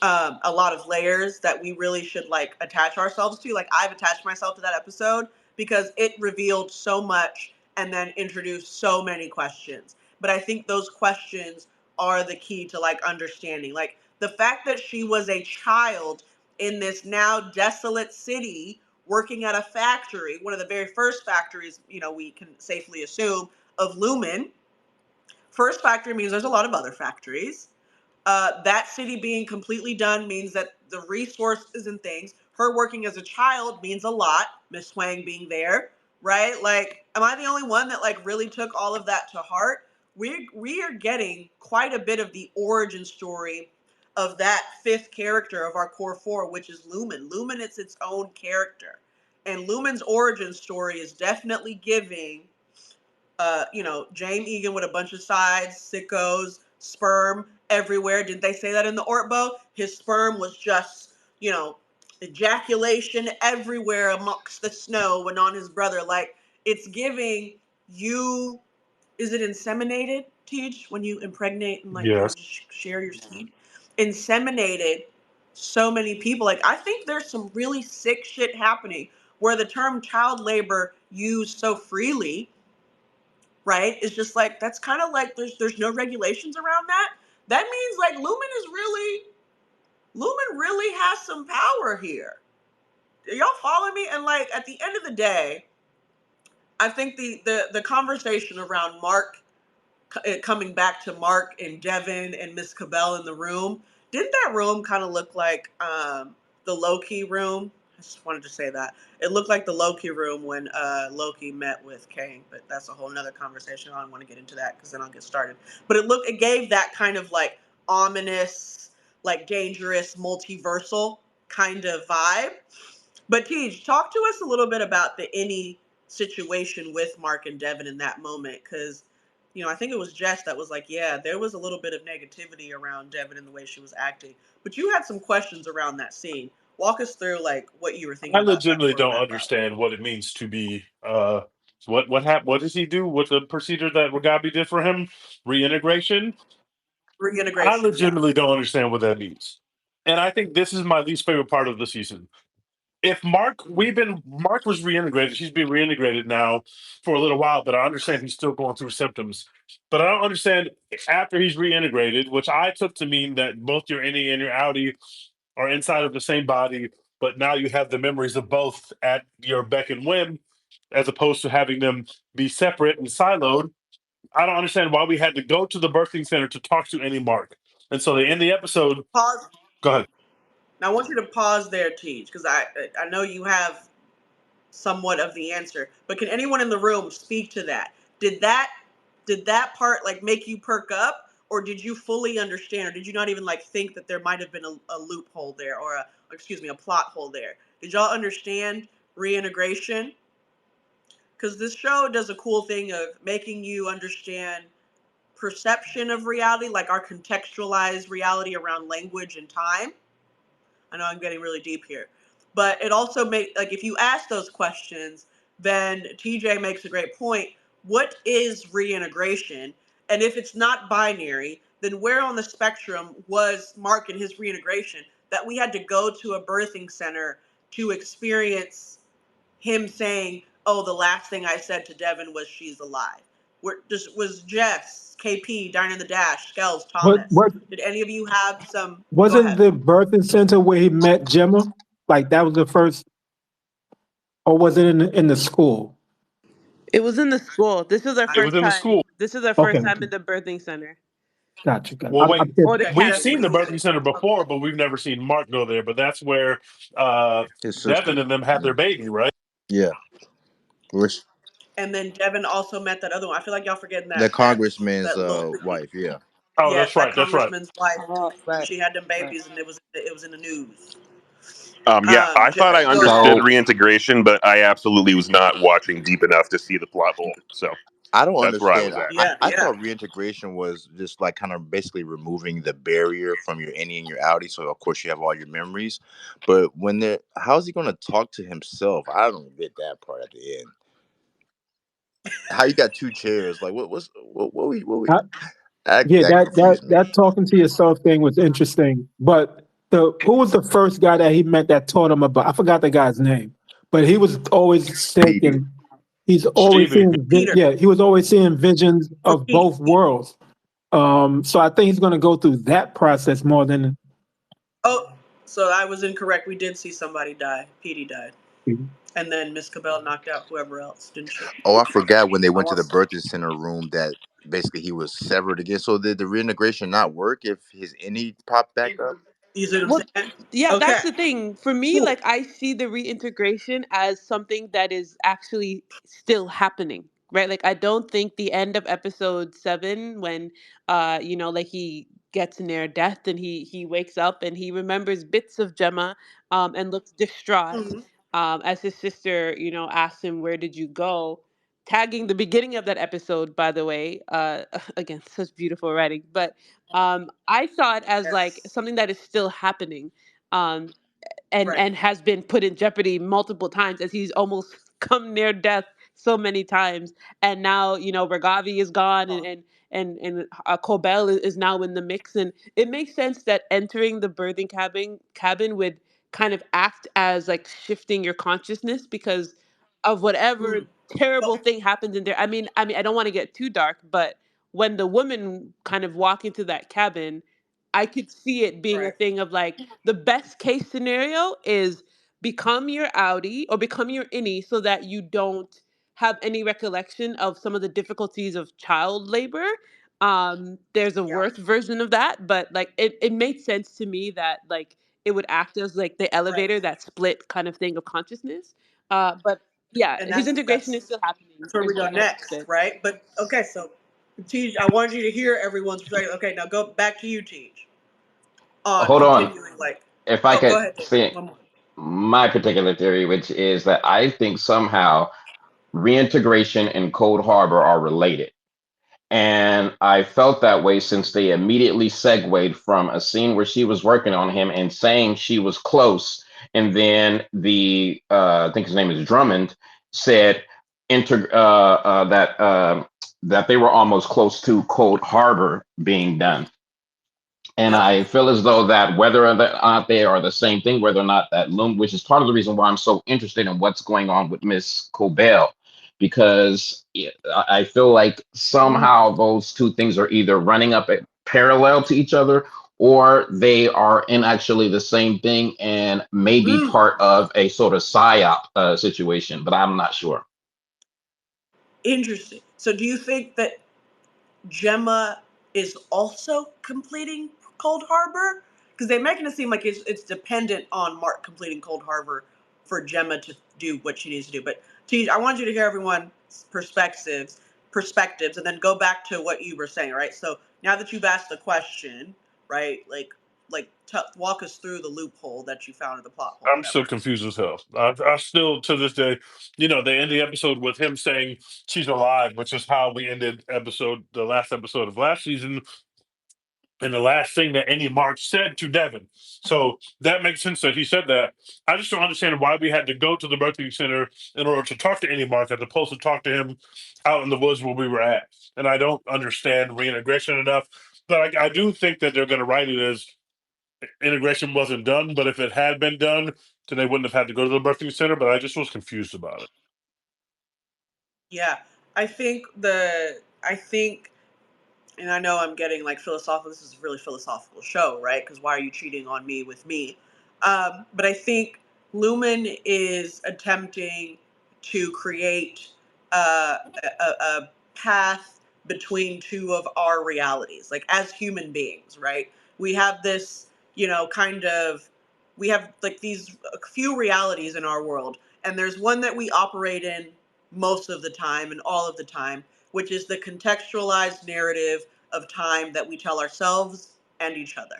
a lot of layers that we really should like attach ourselves to. Like I've attached myself to that episode because it revealed so much and then introduced so many questions. But I think those questions are the key to like understanding. Like the fact that she was a child in this now desolate city working at a factory, one of the very first factories, we can safely assume, of Lumen. First factory means there's a lot of other factories. That city being completely done means that the resources and things, her working as a child means a lot. Miss Swang being there, right? Like, am I the only one that like really took all of that to heart? We are getting quite a bit of the origin story of that fifth character of our core four, which is Lumen. Lumen is its own character, and Lumen's origin story is definitely giving Jane Egan with a bunch of sides, sickos, sperm everywhere. Didn't they say that in the Ortbo? His sperm was just, ejaculation everywhere amongst the snow and on his brother. Like, it's giving you, is it inseminated, Teach, when you impregnate and, like, Yes. share your seed? Inseminated so many people. Like, I think there's some really sick shit happening where the term child labor used so freely, right? It's just like, that's kind of like there's no regulations around that. That means like Lumen really has some power here. Y'all follow me? And like at the end of the day, I think the conversation around Mark, coming back to Mark and Devin and Miss Cabell in the room, didn't that room kind of look like the Loki room? I just wanted to say that. It looked like the Loki room when Loki met with Kang, but that's a whole nother conversation. I don't want to get into that because then I'll get started. But it gave that kind of like ominous, like dangerous, multiversal kind of vibe. But Tej, talk to us a little bit about the any situation with Mark and Devin in that moment, because I think it was Jess that was like, yeah, there was a little bit of negativity around Devin and the way she was acting. But you had some questions around that scene. Walk us through like what you were I thinking about that legitimately before we don't wrap up. understand what it means to be what does he do? What's the procedure that Mugabe did for him? Reintegration? I Reintegration, yeah. legitimately don't understand what that means. And I think this is my least favorite part of the season. if Mark was reintegrated, she's been reintegrated now for a little while, but I understand he's still going through symptoms. But I don't understand after he's reintegrated, which I took to mean that both your innie and your outie are inside of the same body, but now you have the memories of both at your beck and whim, as opposed to having them be separate and siloed. I don't understand why we had to go to the birthing center to talk to any Mark. And so they end the episode. Pause. Go ahead. Now I want you to pause there, Teach, because I know you have somewhat of the answer, but can anyone in the room speak to that? Did that part like make you perk up, or did you fully understand, or did you not even like think that there might have been a loophole there, or a plot hole there? Did y'all understand reintegration? Because this show does a cool thing of making you understand perception of reality, like our contextualized reality around language and time. I know I'm getting really deep here, but it also makes, like, if you ask those questions, then TJ makes a great point. What is reintegration? And if it's not binary, then where on the spectrum was Mark in his reintegration that we had to go to a birthing center to experience him saying, "Oh, the last thing I said to Devin was she's alive." Was Jess, KP, Diner in the Dash, Skells, Thomas? What Did any of you have some? Go wasn't ahead. the birthing center where he met Gemma? Like that was the first, or was it in the school? It was in the school. This was our It was first in the time. school. This is our Okay, first time okay. in the birthing center. Gotcha. Well, I'm wait, Or the Okay, we've Devin, seen cabin. the what did you birthing say? center before, but we've never seen Mark go there. But that's where His sister. Devin and them had their baby, right? Yeah. Which And then Devin also met that other one. I feel like y'all forgetting the congressman's that little wife. Yeah. Oh, yes, that's that right. That's right. congressman's wife. Oh, right. She had them Right. babies, and it was in the news. Yeah, I thought I Go ahead. understood So reintegration, but I absolutely was not watching deep enough to see the plot hole. So I don't that's where I understand. was at. Yeah, I yeah. thought reintegration was just like kind of basically removing the barrier from your innie and your outie. So of course you have all your memories. But when they're how's he gonna talk to himself? I don't get that part at the end. How you got two chairs? Like what we I, yeah, that confused me. that talking to yourself thing was interesting. But who was the first guy that he met that taught him about? I forgot the guy's name, but he was always Petey. thinking. He's always Stevie. seeing. Peter Yeah, he was always seeing visions or of Pete. both worlds. So I think he's going to go through that process more than. Oh, so I was incorrect. We did see somebody die. Petey died, and then Miss Cabell knocked out whoever else, didn't she? Oh, I forgot when they I went to want the to say birthing center room that basically he was severed again. So did the reintegration not work if his innie popped back up? you see what Well, I'm saying? yeah, Okay, that's the thing. For me, cool. like I see the reintegration as something that is actually still happening, right? Like I don't think the end of episode 7 when like he gets near death and he wakes up and he remembers bits of Gemma and looks distraught Hmm. as his sister, asks him, "Where did you go?" Tagging the beginning of that episode, by the way, again, such beautiful writing. But I saw it as like Yes. something that is still happening, um, and Right. and has been put in jeopardy multiple times as he's almost come near death so many times. And now Regavi is gone, Oh, and Cobell is now in the mix, and it makes sense that entering the birthing cabin would kind of act as like shifting your consciousness because of whatever mm. terrible Well, thing happens in there. I don't want to get too dark, but when the women kind of walk into that cabin, I could see it being a right. thing of like the best case scenario is become your outie or become your innie so that you don't have any recollection of some of the difficulties of child labor. There's a Yeah. worse version of that, but like it made sense to me that like it would act as like the Right. elevator, that split kind of thing of consciousness. But yeah, And his integration is still happening, that's where we is go what I next, understood. right? But okay, so Teach, I wanted you to hear everyone's perspective. Okay, now go back to you, Teach, on hold on. continuing. Like, If I oh, go could ahead, David. say One more. my particular theory, which is that I think somehow reintegration and Cold Harbor are related. And I felt that way since they immediately segued from a scene where she was working on him and saying she was close. And then I think his name is Drummond, said that they were almost close to Cold Harbor being done. And Yep. I feel as though that whether or not they are the same thing, whether or not that loom, which is part of the reason why I'm so interested in what's going on with Miss Cobell, because I feel like somehow those two things are either running up at parallel to each other, or they are in actually the same thing and maybe Mm. part of a sort of psyop situation, but I'm not sure. Interesting. So do you think that Gemma is also completing Cold Harbor? Because they're making it seem like it's dependent on Mark completing Cold Harbor for Gemma to do what she needs to do. But T, I wanted you to hear everyone's perspectives, and then go back to what you were saying, right? So now that you've asked the question, right, walk us through the loophole that you found in the plot hole, I'm still whatever. confused as hell. I still, to this day, they end the episode with him saying she's alive, which is how we ended the last episode of last season, and the last thing that Andy March said to Devin. So that makes sense that he said that. I just don't understand why we had to go to the birthing center in order to talk to Andy March as opposed to talk to him out in the woods where we were at. And I don't understand reintegration enough. But I do think that they're going to write it as integration wasn't done. But if it had been done, then they wouldn't have had to go to the birthing center. But I just was confused about it. Yeah, I think, and I know I'm getting like philosophical. This is a really philosophical show, right? Because why are you cheating on me with me? But I think Lumen is attempting to create a path between two of our realities, like as human beings, right? We have this, we have like these few realities in our world, and there's one that we operate in most of the time and all of the time, which is the contextualized narrative of time that we tell ourselves and each other.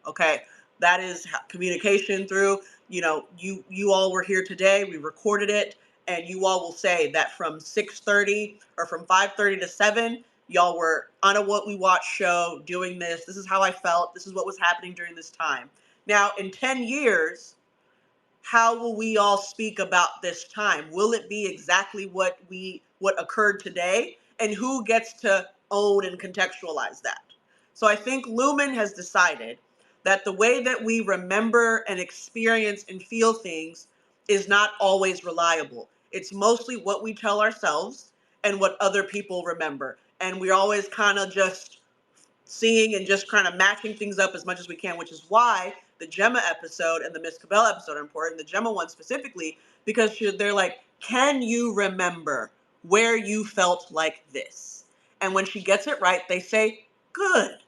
Okay, that is communication through. You all were here today. We recorded it, and you all will say that from 6:30 or from 5:30 to 7, y'all were on a What We Watch show doing this. This is how I felt. This is what was happening during this time. Now, in 10 years, how will we all speak about this time? Will it be exactly what occurred today? And who gets to own and contextualize that? So I think Lumen has decided that the way that we remember and experience and feel things is not always reliable. It's mostly what we tell ourselves and what other people remember. And we're always kind of just seeing and just kind of matching things up as much as we can, which is why the Gemma episode and the Miss Cabell episode are important. The Gemma one specifically, because they're like, can you remember where you felt like this? And when she gets it right, they say, good,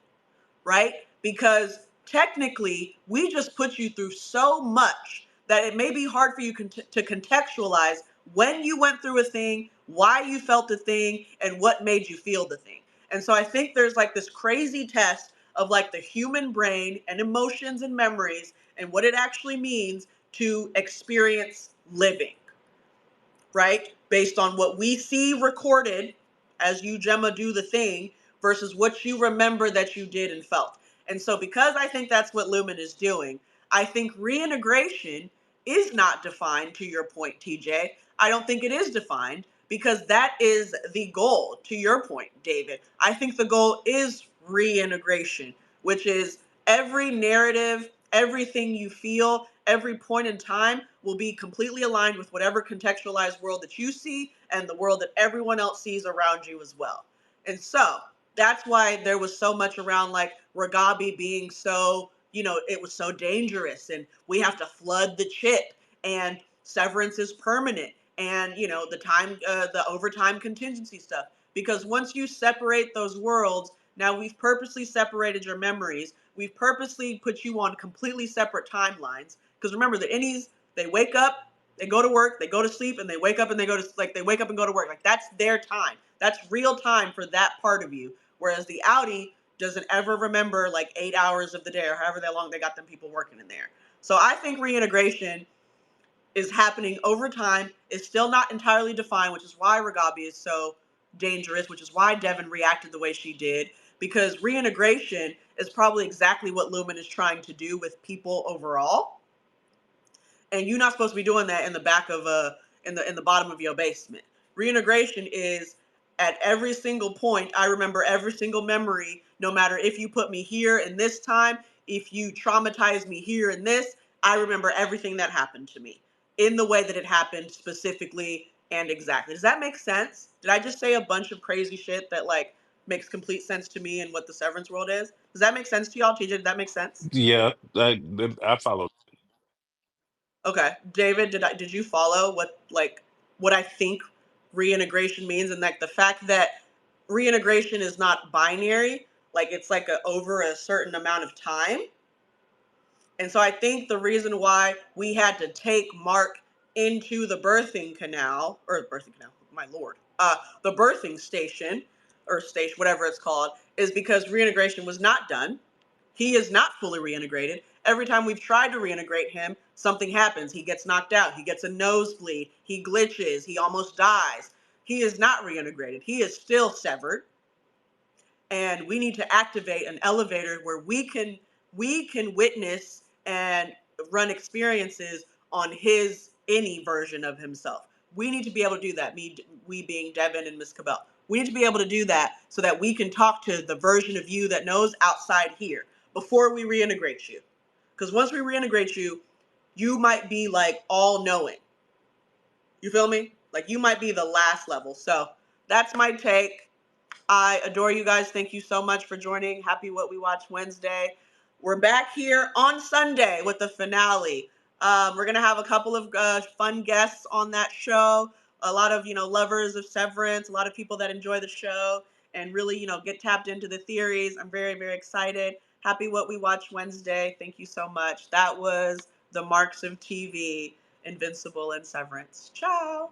right? Because technically, we just put you through so much that it may be hard for you to contextualize when you went through a thing, why you felt the thing, and what made you feel the thing. And so I think there's like this crazy test of like the human brain and emotions and memories and what it actually means to experience living, right? Based on what we see recorded as you, Gemma, do the thing versus what you remember that you did and felt. And so, because I think that's what Lumen is doing, I think reintegration is not defined, to your point, TJ. I don't think it is defined because that is the goal, to your point, David. I think the goal is reintegration, which is every narrative, everything you feel, every point in time will be completely aligned with whatever contextualized world that you see and the world that everyone else sees around you as well. And so that's why there was so much around like Ragabi being so, it was so dangerous and we have to flood the chip and severance is permanent and, the overtime contingency stuff. Because once you separate those worlds, now we've purposely separated your memories. We've purposely put you on completely separate timelines. Because remember, the innies, they wake up, they go to work, they go to sleep, and they wake up and they wake up and go to work. Like that's their time. That's real time for that part of you. Whereas the outie doesn't ever remember like 8 hours of the day or however that long they got them people working in there. So I think reintegration is happening over time. It's still not entirely defined, which is why Ragabi is so dangerous, which is why Devin reacted the way she did, because reintegration is probably exactly what Lumen is trying to do with people overall. And you're not supposed to be doing that in the back of in the bottom of your basement. Reintegration is at every single point, I remember every single memory, no matter if you put me here in this time, if you traumatize me here in this, I remember everything that happened to me in the way that it happened specifically and exactly. Does that make sense? Did I just say a bunch of crazy shit that like makes complete sense to me and what the Severance world is? Does that make sense to y'all? TJ, did that make sense? Yeah, I follow. Okay. David, did you follow what I think reintegration means, and like the fact that reintegration is not binary, like it's like over a certain amount of time. And so I think the reason why we had to take Mark into the birthing canal, or birthing canal, my lord, the birthing station, or station, whatever it's called, is because reintegration was not done. He is not fully reintegrated. Every time we've tried to reintegrate him, something happens. He gets knocked out. He gets a nosebleed. He glitches. He almost dies. He is not reintegrated. He is still severed. And we need to activate an elevator where we can witness and run experiences on his any version of himself. We need to be able to do that. We being Devin and Miss Cabell. We need to be able to do that so that we can talk to the version of you that knows outside here before we reintegrate you. Because once we reintegrate you, you might be like all knowing. You feel me? Like you might be the last level. So that's my take. I adore you guys. Thank you so much for joining. Happy What We Watch Wednesday. We're back here on Sunday with the finale. We're gonna have a couple of fun guests on that show. A lot of lovers of Severance. A lot of people that enjoy the show and really get tapped into the theories. I'm very, very excited. Happy What We Watch Wednesday. Thank you so much. That was the Marks of TV, Invincible and Severance. Ciao.